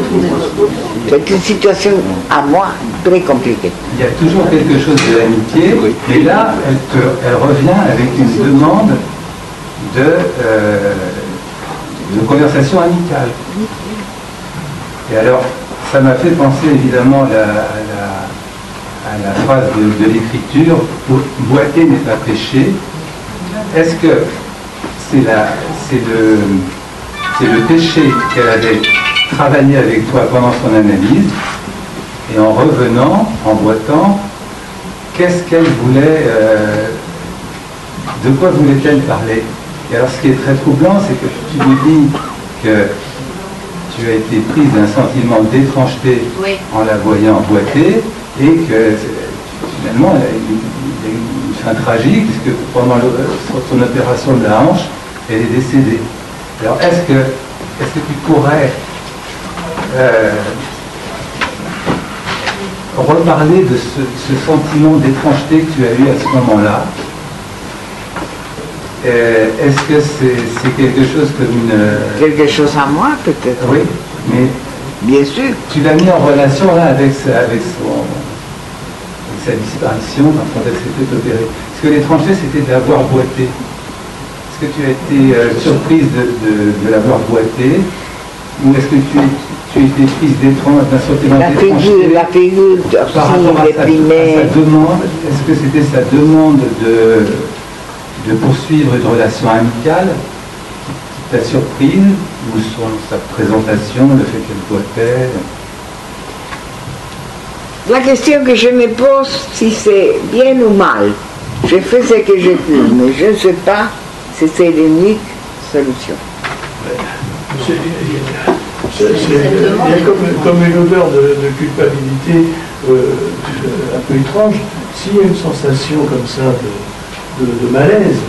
S2: C'est une situation, à moi, très compliquée.
S7: Il y a toujours quelque chose de l'amitié, et là, elle revient avec une demande de conversation amicale. Et alors, ça m'a fait penser évidemment à la phrase de l'écriture, boiter n'est pas péché. Est-ce que c'est le péché qu'elle avait travaillé avec toi pendant son analyse, et en revenant, en boitant, qu'est-ce qu'elle voulait, de quoi voulait-elle parler? Et alors, ce qui est très troublant, c'est que tu me dis que tu as été prise d'un sentiment d'étrangeté en la voyant boiter, et que finalement, elle a eu une fin tragique, puisque pendant son opération de la hanche, elle est décédée. Alors, est-ce que tu pourrais reparler de ce sentiment d'étrangeté que tu as eu à ce moment-là? Est-ce que c'est quelque chose comme une...
S2: Quelque chose à moi, peut-être.
S7: Oui, mais...
S2: Bien sûr.
S7: Tu l'as mis en relation là avec sa disparition quand elle s'était opérée. Est-ce que l'étrangeté, c'était d'avoir boité? Est-ce que tu as été surprise de l'avoir boité? Ou est-ce que tu as été prise d'un sentiment d'étrangeté?
S2: La figure
S7: par rapport à sa demande? Est-ce que c'était sa demande de poursuivre une relation amicale qui t'a surprise, ou sa présentation, le fait qu'elle boitait?
S2: La question que je me pose, si c'est bien ou mal, je fais ce que je peux, mais je ne sais pas si c'est l'unique solution.
S3: Il y a comme une odeur de culpabilité un peu étrange. S'il y a une sensation comme ça de malaise,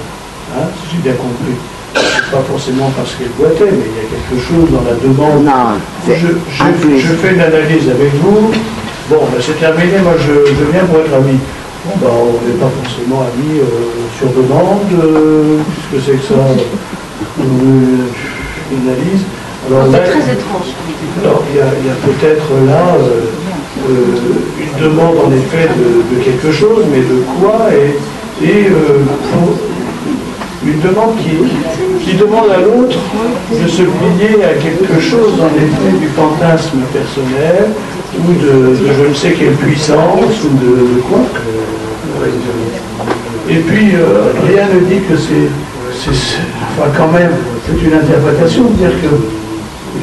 S3: hein, si j'ai bien compris, pas forcément parce qu'elle boitait, mais il y a quelque chose dans la demande.
S2: Non,
S3: je fais une analyse avec vous. Bon, ben c'est terminé, moi je viens pour être ami. Bon, ben on n'est pas forcément amis sur demande. Qu'est-ce que c'est que ça? Une analyse.
S6: C'est très étrange.
S3: Alors il y a peut-être là une demande en effet de quelque chose, mais de quoi? Et pour une demande qui demande à l'autre de se plier à quelque chose, en effet, du fantasme personnel, ou de je ne sais quelle puissance, ou de quoi. Et puis, rien ne dit que enfin, quand même, c'est une interprétation de dire que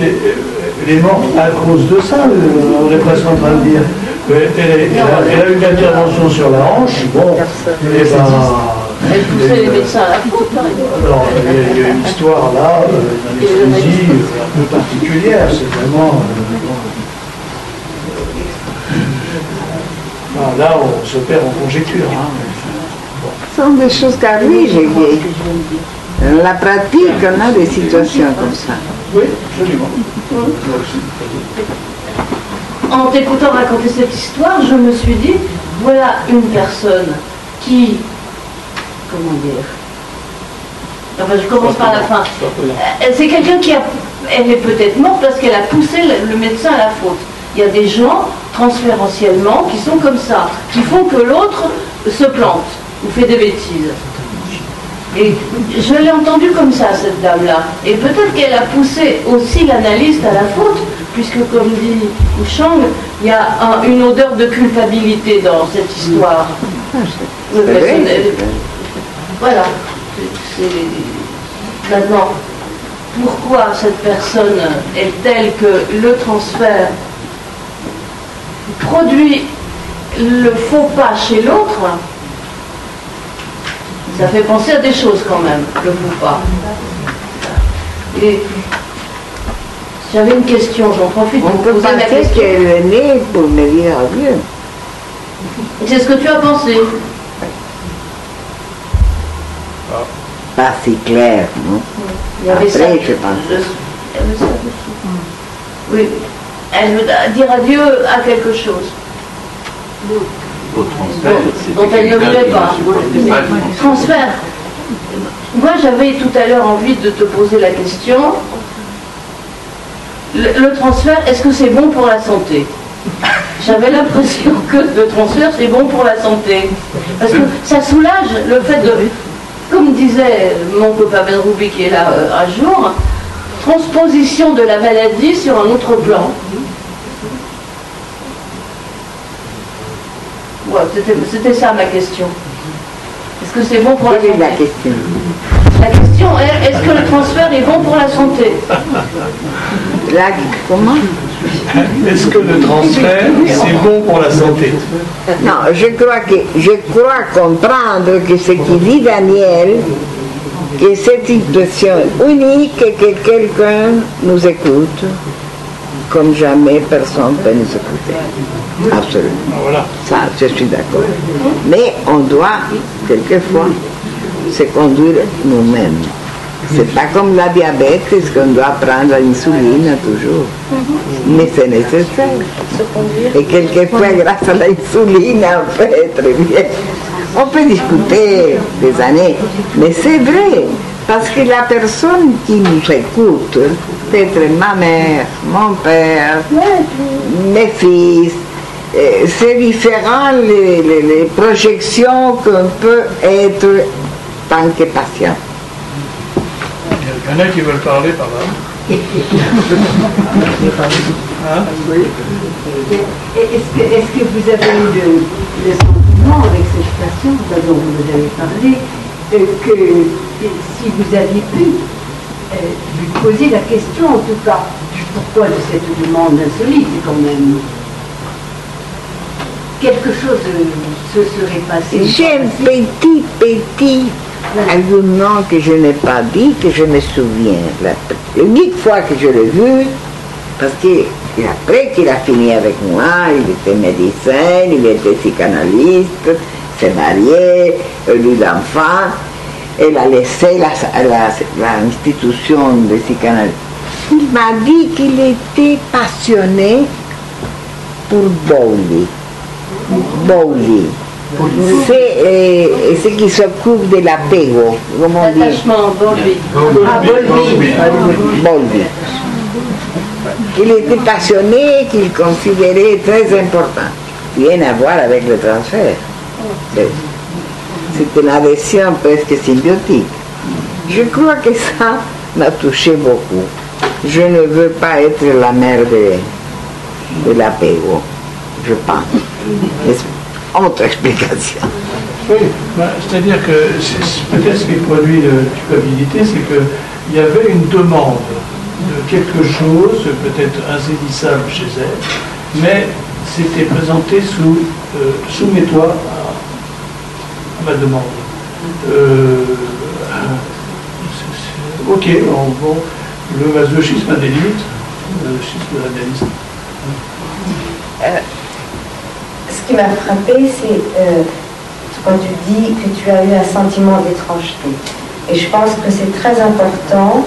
S3: elle est morte à cause de ça, on est presque en train de dire. Elle a eu une intervention sur la hanche, bon, et ben...
S6: Elle poussait les médecins à la faute, par exemple.
S3: Alors, il y a une histoire là, d'anesthésie un peu particulière, c'est vraiment... là, on se perd en conjecture. Hein.
S2: Ce sont des choses qui arrivent, j'ai dit. Dans la pratique, on a des situations comme ça.
S3: Oui, absolument.
S6: En t'écoutant raconter cette histoire, je me suis dit, voilà une personne qui... Comment dire? Enfin, je commence par la fin. C'est quelqu'un qui a... Elle est peut-être morte parce qu'elle a poussé le médecin à la faute. Il y a des gens, transférentiellement, qui sont comme ça, qui font que l'autre se plante ou fait des bêtises. Et je l'ai entendue comme ça, cette dame-là. Et peut-être qu'elle a poussé aussi l'analyste à la faute, puisque, comme dit Chang, il y a une odeur de culpabilité dans cette histoire. Voilà. C'est- Maintenant, pourquoi cette personne est telle que le transfert produit le faux pas chez l'autre, ça fait penser à des choses quand même, le faux pas. Et j'avais une question, j'en profite
S2: On
S6: pour
S2: peut
S6: poser ma
S2: penser
S6: question.
S2: qu'elle est née pour me dire adieu.
S6: C'est ce que tu as pensé.
S2: Pas si clair, non?
S6: Il y avait ça.
S2: Après, je pense.
S6: Il y avait ça dessus. Oui, elle veut dire adieu à quelque chose.
S4: Au transfert,
S6: Donc elle ne
S4: quelqu'un
S6: voulait
S4: qui
S6: pas.
S4: ne supportait pas le
S6: Transfert. Moi, j'avais tout à l'heure envie de te poser la question. Le transfert, est-ce que c'est bon pour la santé? J'avais l'impression que le transfert, c'est bon pour la santé. Parce que ça soulage le fait de, comme disait mon copain Ben Roubi qui est là un jour, transposition de la maladie sur un autre plan. Ouais, c'était ça ma question. Est-ce que c'est bon pour la
S2: Quelle est
S6: santé?
S2: la question?
S6: La question est, est-ce que le transfert est bon pour la santé?
S2: Comment?
S3: Est-ce que le transfert, c'est bon pour la santé?
S2: Non, je crois comprendre que ce qui dit Daniel, que cette situation unique et que quelqu'un nous écoute, comme jamais personne ne peut nous écouter. Absolument.
S3: Voilà.
S2: Ça, je suis d'accord. Mais on doit, quelquefois, se conduire nous-mêmes. C'est pas comme la diabète, est-ce qu'on doit prendre l'insuline toujours. Mais c'est nécessaire. Et quelquefois, grâce à l'insuline, on fait très bien. On peut discuter des années, mais c'est vrai, parce que la personne qui nous écoute, peut-être ma mère, mon père, mes fils, c'est différent les projections qu'on peut être tant que patient.
S3: Il y en a qui veulent parler par là. Hein?
S5: Est-ce que vous avez eu le sentiment avec cette station dont vous avez parlé, que si vous aviez pu lui poser la question, en tout cas, du pourquoi de cette demande insolite, quand même, quelque chose se serait passé?
S2: J'ai un petit argument que je n'ai pas dit, que je me souviens. L'unique fois que je l'ai vu, parce qu'après qu'il a fini avec moi, il était médecin, il était psychanalyste, s'est marié, eu d'enfants, elle a laissé l'institution de psychanalyste. Il m'a dit qu'il était passionné pour Bowlby. C'est ce qui s'occupe de l'apego, comment on dit?
S6: L'attachement,
S2: Bowlby. Il était passionné, qu'il considérait très important. Rien à voir avec le transfert. C'est une adhésion presque symbiotique. Je crois que ça m'a touché beaucoup. Je ne veux pas être la mère de l'apego, je pense. Autre explication.
S3: Oui, c'est-à-dire que peut-être ce qui produit la culpabilité, c'est qu'il y avait une demande de quelque chose, peut-être insaisissable chez elle, mais c'était présenté soumets-toi à ma demande. Ok, bon, le masochisme a des limites, le schisme réaliste.
S1: Ce qui m'a frappé, c'est quand tu dis que tu as eu un sentiment d'étrangeté. Et je pense que c'est très important,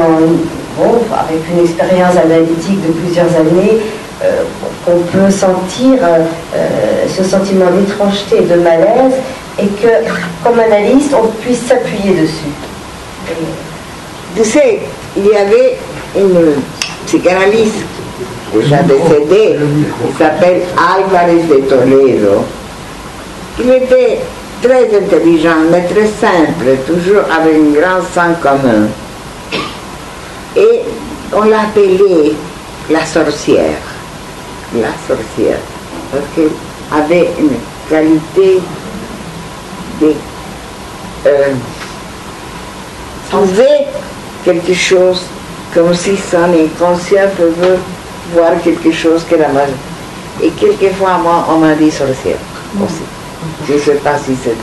S1: avec une expérience analytique de plusieurs années, qu'on peut sentir ce sentiment d'étrangeté et de malaise, et que, comme analyste, on puisse s'appuyer dessus.
S2: Tu sais, il y avait une psychanalyste déjà décédé, il s'appelle Álvarez de Toledo. Il était très intelligent, mais très simple, toujours avec un grand sens commun. Et on l'appelait la sorcière. La sorcière. Parce qu'elle avait une qualité de trouver quelque chose, comme si son inconscient pouvait voir quelque chose que la magie. Et quelquefois, moi, on m'a dit sorcière aussi. Je ne sais pas si c'est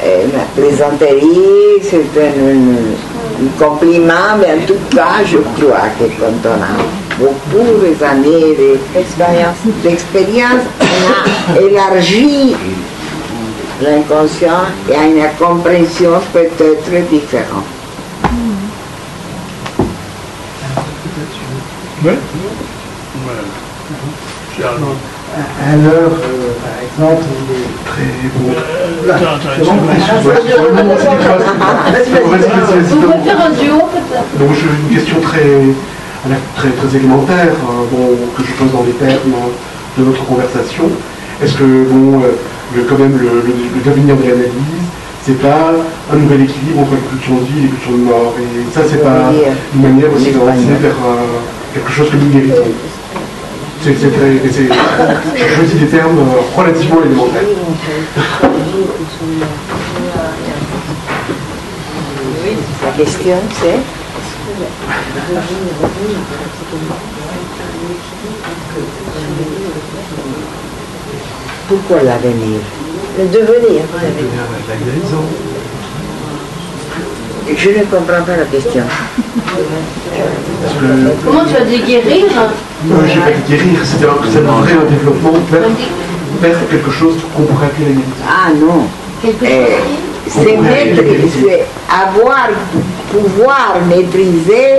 S2: une plaisanterie, c'est un compliment, mais en tout cas, je crois que quand on a beaucoup d'années d'expérience, on a élargi l'inconscient et a une compréhension peut-être différente.
S3: Oui.
S8: Alors, par exemple, il est
S3: Très bon.
S6: Vous pouvez faire un duo peut-être?
S9: Donc j'ai une question très élémentaire, que je pose dans les termes de notre conversation. Est-ce que quand même le devenir de l'analyse, c'est pas un nouvel équilibre entre les pulsions de vie et les pulsions de mort? Et ça, c'est pas une manière aussi d'avancer vers quelque chose que nous méritons. Je choisis des termes relativement élémentaires.
S2: La question, c'est pourquoi l'avenir?
S1: Le devenir.
S3: La guérison.
S2: Je ne comprends pas la question.
S6: Comment tu as dit guérir?
S9: Non, j'ai pas dit guérir, c'est vrai un développement vers quelque chose qu'on pourrait appeler la guérison.
S2: Ah non. C'est maîtriser, pouvoir maîtriser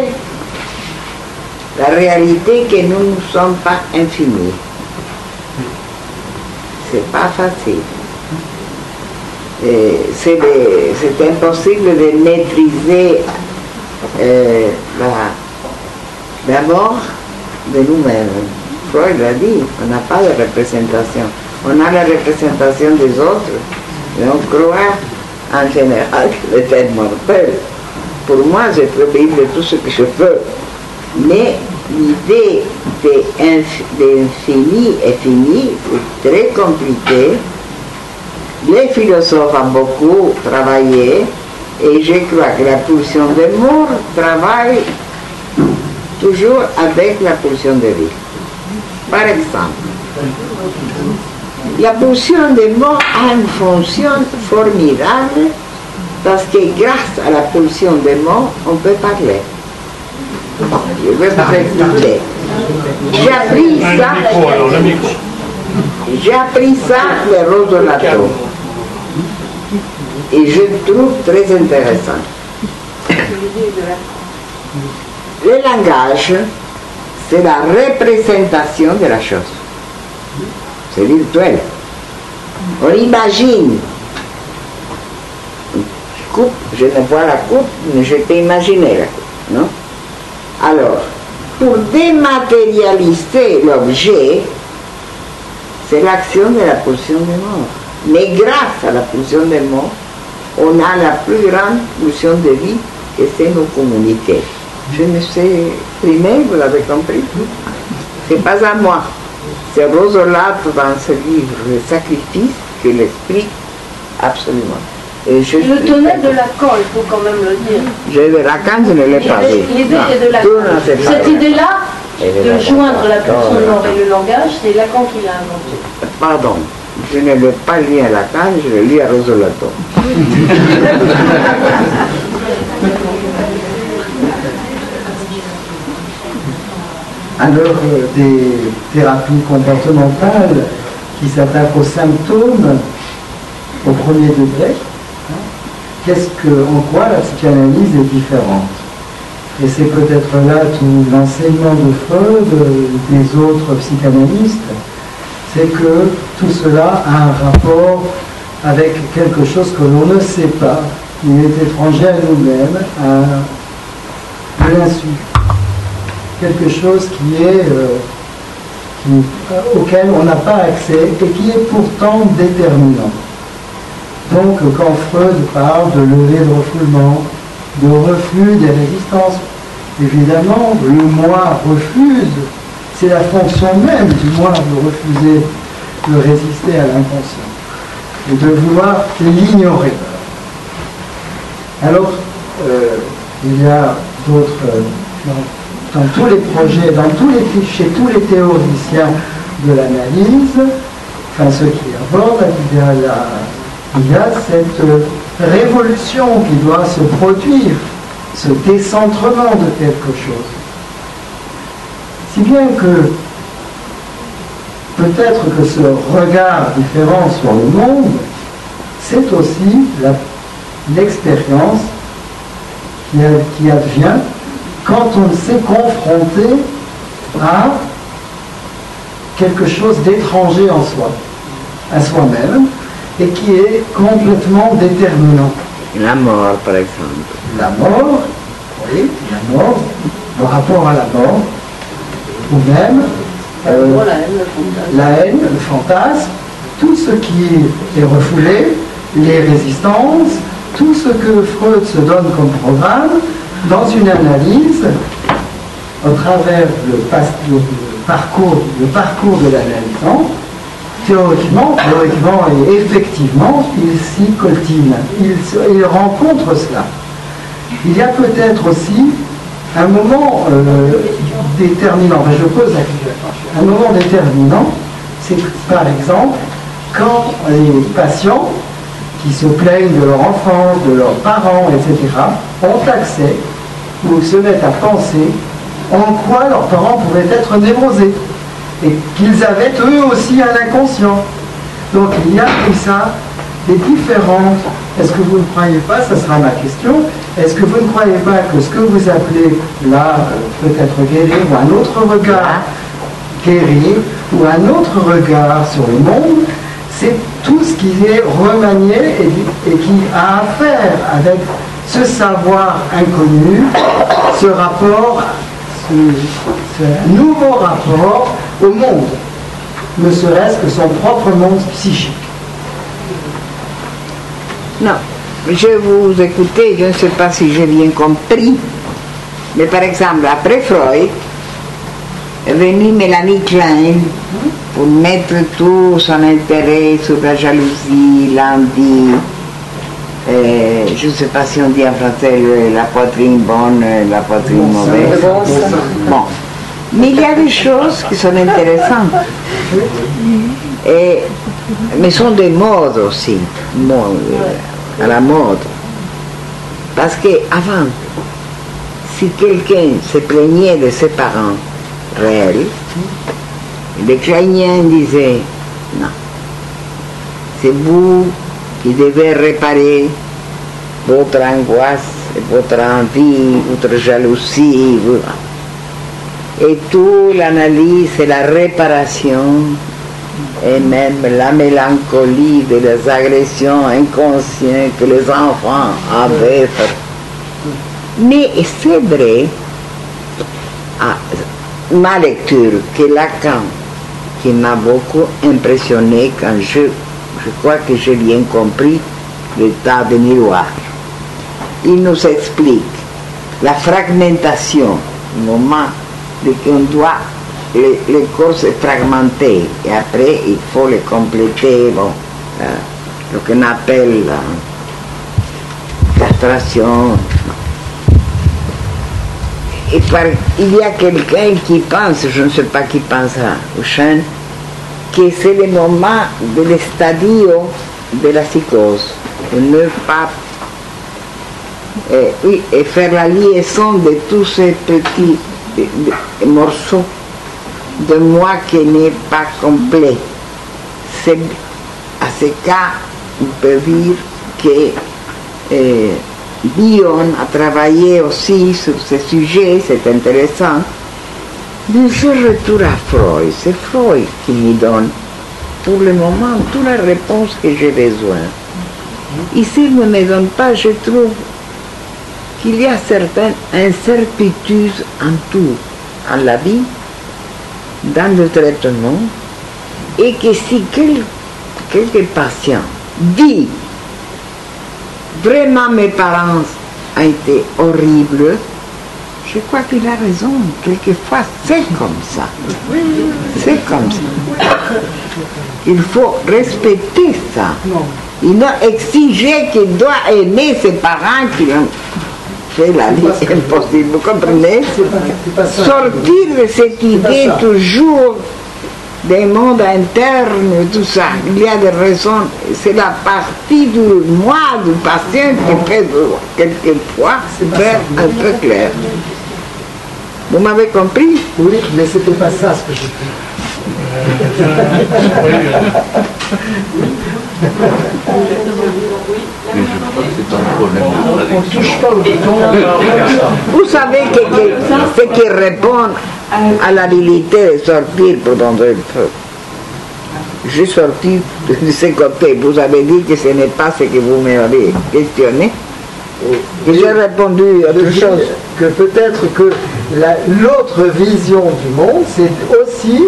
S2: la réalité que nous ne sommes pas infinis. C'est pas facile. C'est impossible de maîtriser la mort de nous-mêmes. Freud l'a dit, on n'a pas de représentation. On a la représentation des autres, mais on croit en général que l'être mortel. Pour moi, je peux vivre tout ce que je peux. Mais l'idée d'infini et fini, c'est très compliqué. Les philosophes ont beaucoup travaillé et je crois que la pulsion de mort travaille toujours avec la pulsion de vie. Par exemple, la pulsion de mort a une fonction formidable parce que grâce à la pulsion de mort, on peut parler. Je vais vous expliquer. J'ai appris ça les Rosolato. Et je le trouve très intéressant. Le langage, c'est la représentation de la chose. C'est virtuel. On imagine une coupe, je ne vois la coupe, mais je peux imaginer la coupe, non? Alors, pour dématérialiser l'objet, c'est l'action de la pulsion de mort. Mais grâce à la pulsion de mort, on a la plus grande pulsion de vie que c'est nous communiquer. Je me suis exprimée, vous l'avez compris? C'est pas à moi. C'est Rosolato dans ce livre, Le Sacrifice, qui l'explique absolument. Et
S6: Le tonnerre de Lacan, il faut quand même le dire.
S2: De Lacan, je ne l'ai pas vu.
S6: L'idée est de Lacan. Cette idée-là, de joindre la pulsion de mort et le langage, c'est Lacan qui l'a inventé.
S2: Pardon, je ne l'ai pas lu à Lacan, je l'ai lu à Rosolato.
S8: Alors, des thérapies comportementales qui s'attaquent aux symptômes au premier degré, en quoi la psychanalyse est différente? Et c'est peut-être là tout l'enseignement de Freud, des autres psychanalystes, c'est que tout cela a un rapport avec quelque chose que l'on ne sait pas, qui est étranger à nous-mêmes, de l'insu. Quelque chose auquel on n'a pas accès et qui est pourtant déterminant. Donc quand Freud parle de levée de refoulement, de refus des résistances, évidemment le moi refuse, c'est la fonction même du moi de refuser, de résister à l'inconscient. et de vouloir l'ignorer. Alors, il y a d'autres, dans tous les projets, chez tous les théoriciens de l'analyse, enfin ceux qui abordent, il y a cette révolution qui doit se produire, ce décentrement de quelque chose. Si bien que peut-être que ce regard différent sur le monde, c'est aussi l'expérience qui advient quand on s'est confronté à quelque chose d'étranger en soi, à soi-même, et qui est complètement déterminant.
S2: La mort, par exemple.
S8: La mort, oui, la mort, le rapport à la mort, ou même la haine, le fantasme, tout ce qui est refoulé, les résistances, tout ce que Freud se donne comme programme, dans une analyse, au travers le parcours de l'analysant, théoriquement et effectivement, il s'y coltine, il rencontre cela. Il y a peut-être aussi un moment déterminant, je pose la question, un moment déterminant, c'est par exemple quand les patients qui se plaignent de leur enfance, de leurs parents, etc., ont accès ou se mettent à penser en quoi leurs parents pouvaient être névrosés et qu'ils avaient eux aussi un inconscient. Donc il y a comme ça des différentes. Est-ce que vous ne croyez pas, ça sera ma question, est-ce que vous ne croyez pas que ce que vous appelez là peut-être guérir ou un autre regard guérir ou un autre regard sur le monde, c'est tout ce qui est remanié et qui a à faire avec ce savoir inconnu, ce rapport, ce nouveau rapport au monde, ne serait-ce que son propre monde psychique.
S2: Non, je vous écoutais, je ne sais pas si j'ai bien compris, mais par exemple, après Freud, est venue Mélanie Klein pour mettre tout son intérêt sur la jalousie, l'envie, je ne sais pas si on dit en français la poitrine bonne, la poitrine mauvaise. Bon. Mais il y a des choses qui sont intéressantes. Mais sont des modes aussi, à la mode. Parce qu'avant, si quelqu'un se plaignait de ses parents réels, les Kleiniens disaient non, c'est vous qui devez réparer votre angoisse, votre envie, votre jalousie. Et toute l'analyse et la réparation, et même la mélancolie des agressions inconscientes que les enfants avaient. Mais c'est vrai, ma lecture, que Lacan, qui m'a beaucoup impressionné quand je crois que j'ai bien compris l'état de miroir. Il nous explique la fragmentation, au moment où on doit, le corps se fragmenter et après il faut le compléter, ce qu'on appelle la castration. Et il y a quelqu'un qui pense, je ne sais pas qui pense au chien, que c'est le moment de l'estadio de la psychose, de ne pas et faire la liaison de tous ces petits morceaux de moi qui n'est pas complet. À ce cas, on peut dire que Bion a travaillé aussi sur ce sujet, c'est intéressant. Mais je retourne à Freud, c'est Freud qui me donne pour le moment toute la réponse que j'ai besoin. Et s'il ne me donne pas, je trouve qu'il y a certaines incertitudes en tout, en la vie, dans le traitement, et que si quelques patients disent vraiment mes parents ont été horribles, Je crois qu'il a raison. Quelquefois, c'est comme ça. C'est comme ça. Il faut respecter ça. Il doit exiger qu'il doit aimer ses parents qui ont fait la vie impossible. Vous comprenez? Sortir de cette idée toujours des mondes internes, tout ça. Il y a des raisons. C'est la partie du moi, du patient qui fait quelquefois faire un peu clair. Vous m'avez compris?
S8: Oui, mais c'était pas ça ce que j'ai fait.
S4: Mais je crois que c'est un problème de
S3: On ne touche pas au bouton.
S2: Vous savez ce qui répond à l'habilité de sortir pendant le feu. J'ai sorti de ce côté. Vous avez dit que ce n'est pas ce que vous m'avez questionné. Et j'ai répondu à autre chose.
S8: Que peut-être que l'autre vision du monde, c'est aussi...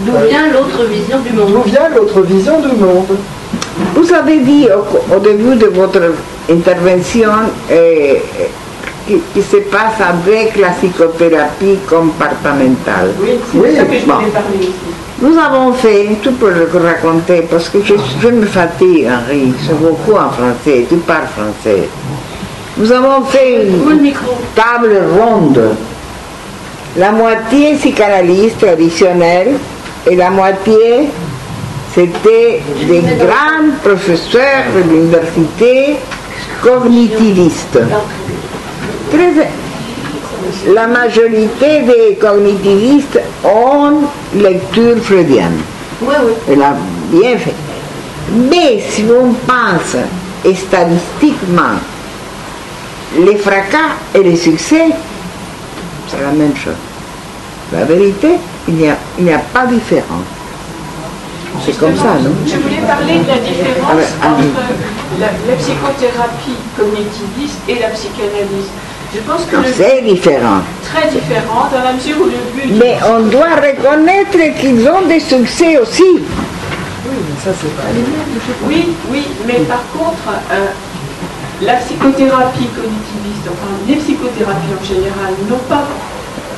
S6: D'où vient l'autre vision du monde?
S8: D'où vient l'autre vision du monde?
S2: Vous avez dit au début de votre intervention qui se passe avec la psychothérapie comportementale.
S10: Oui, c'est ça que je voulais parler aussi.
S2: Nous avons fait, tu peux le raconter, parce que je me fatigue, Henri, c'est beaucoup en français, tu parles français. Nous avons fait une table ronde, la moitié psychanalyste traditionnelle et la moitié c'était des grands professeurs de l'université cognitivistes. La majorité des cognitivistes ont lecture freudienne.
S6: Oui, oui.
S2: Elle a bien fait. Mais si on pense statistiquement, les fracas et les succès, c'est la même chose. La vérité, il n'y a pas de différence. C'est comme ça, non?
S10: Je voulais parler de la différence entre la psychothérapie cognitiviste et la psychanalyse. Je pense que
S2: c'est différent.
S10: Très différent, dans la mesure où le but...
S2: Mais on doit reconnaître qu'ils ont des succès aussi.
S8: Oui, mais ça, c'est pas...
S10: Oui, oui, mais par contre, la psychothérapie cognitiviste, enfin les psychothérapies en général, n'ont pas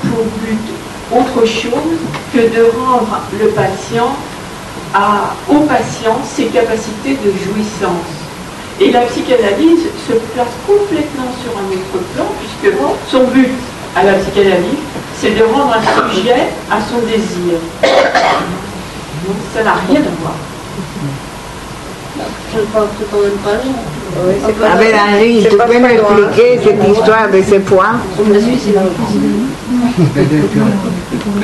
S10: pour but autre chose que de rendre le patient au patient ses capacités de jouissance. Et la psychanalyse se place complètement sur un autre plan, puisque son but à la psychanalyse, c'est de rendre un sujet à son désir. Donc ça n'a rien à voir.
S6: Je pense que quand même pas long.
S2: Avec Henri, tu peux m'expliquer cette histoire de ces points?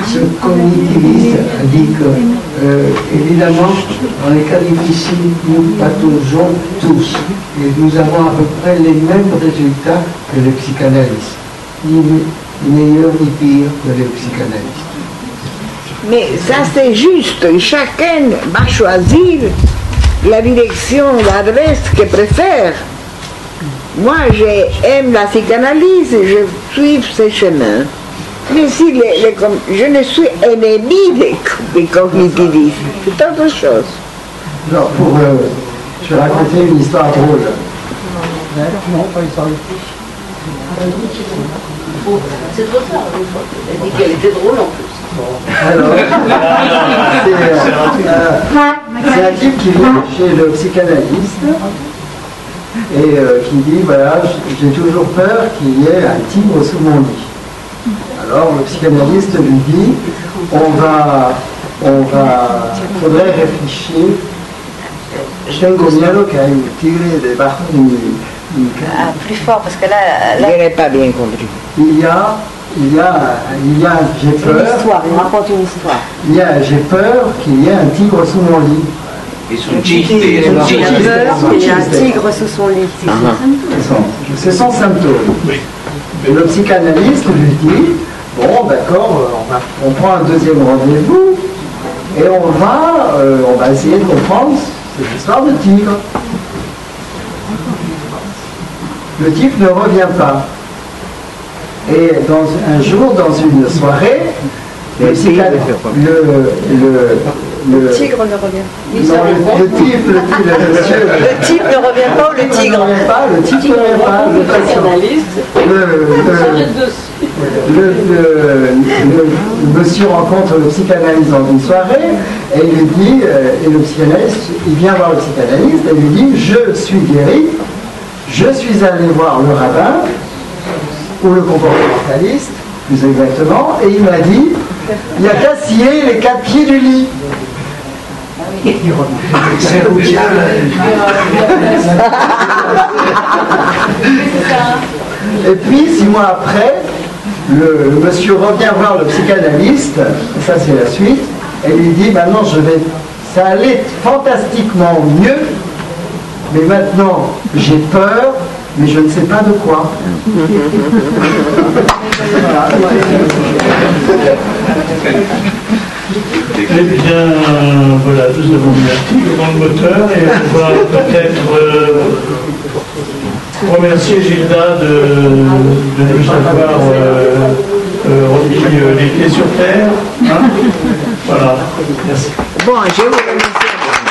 S8: Ce cognitiviste dit que, évidemment, dans les cas difficiles, nous pataugeons tous. Et nous avons à peu près les mêmes résultats que les psychanalystes. Ni meilleurs ni pires que les psychanalystes.
S2: Mais ça c'est juste, chacun va choisir la direction, l'adresse qu'il préfère. Moi j'aime la psychanalyse, je suis ce chemin. Mais si je ne suis ennemi des cognitivistes, c'est autre chose.
S8: Alors, je vais raconter une histoire drôle.
S6: Non, pas une histoire de c'est trop tard, elle a dit qu'elle était drôle en plus.
S8: Alors, c'est un type qui vient chez le psychanalyste et qui dit, voilà, j'ai toujours peur qu'il y ait un tigre sous mon lit. Alors le psychanalyste lui dit, faudrait réfléchir. Tengo miedo que hay un tigre debajo de mi cama.
S1: Plus fort, parce que là...
S2: Je n'ai pas bien compris.
S8: J'ai peur.
S1: Il raconte une histoire.
S8: J'ai peur qu'il y ait un tigre sous mon lit.
S4: Et son chiste,
S1: Il y a un tigre sous son lit.
S8: C'est son symptôme. Et le psychanalyste lui dit, bon d'accord, on prend un deuxième rendez-vous et on va essayer de comprendre cette histoire de tigre. Le type ne revient pas. Et un jour, dans une soirée, le tigre
S1: ne revient
S8: pas. Le
S1: type ne revient pas ou le tigre?
S8: Le type ne revient pas. Le psychanalyste. le monsieur rencontre le psychanalyste dans une soirée et il lui dit, et le psychanalyste, il vient voir le psychanalyste et lui dit, je suis guéri, je suis allé voir le rabbin, ou le comportementaliste, plus exactement, et il m'a dit, il n'y a qu'à scier les 4 pieds du lit.
S3: C'est
S8: Et puis, 6 mois après, le monsieur revient voir le psychanalyste, et ça c'est la suite, et lui dit, maintenant ça allait fantastiquement mieux, mais maintenant j'ai peur, mais je ne sais pas de quoi.
S3: Eh bien, voilà, nous avons mis un petit peu dans le moteur et on va peut-être remercier Gilda de nous avoir remis les pieds sur terre. Hein, voilà, merci.
S2: Bon, je vous remercie.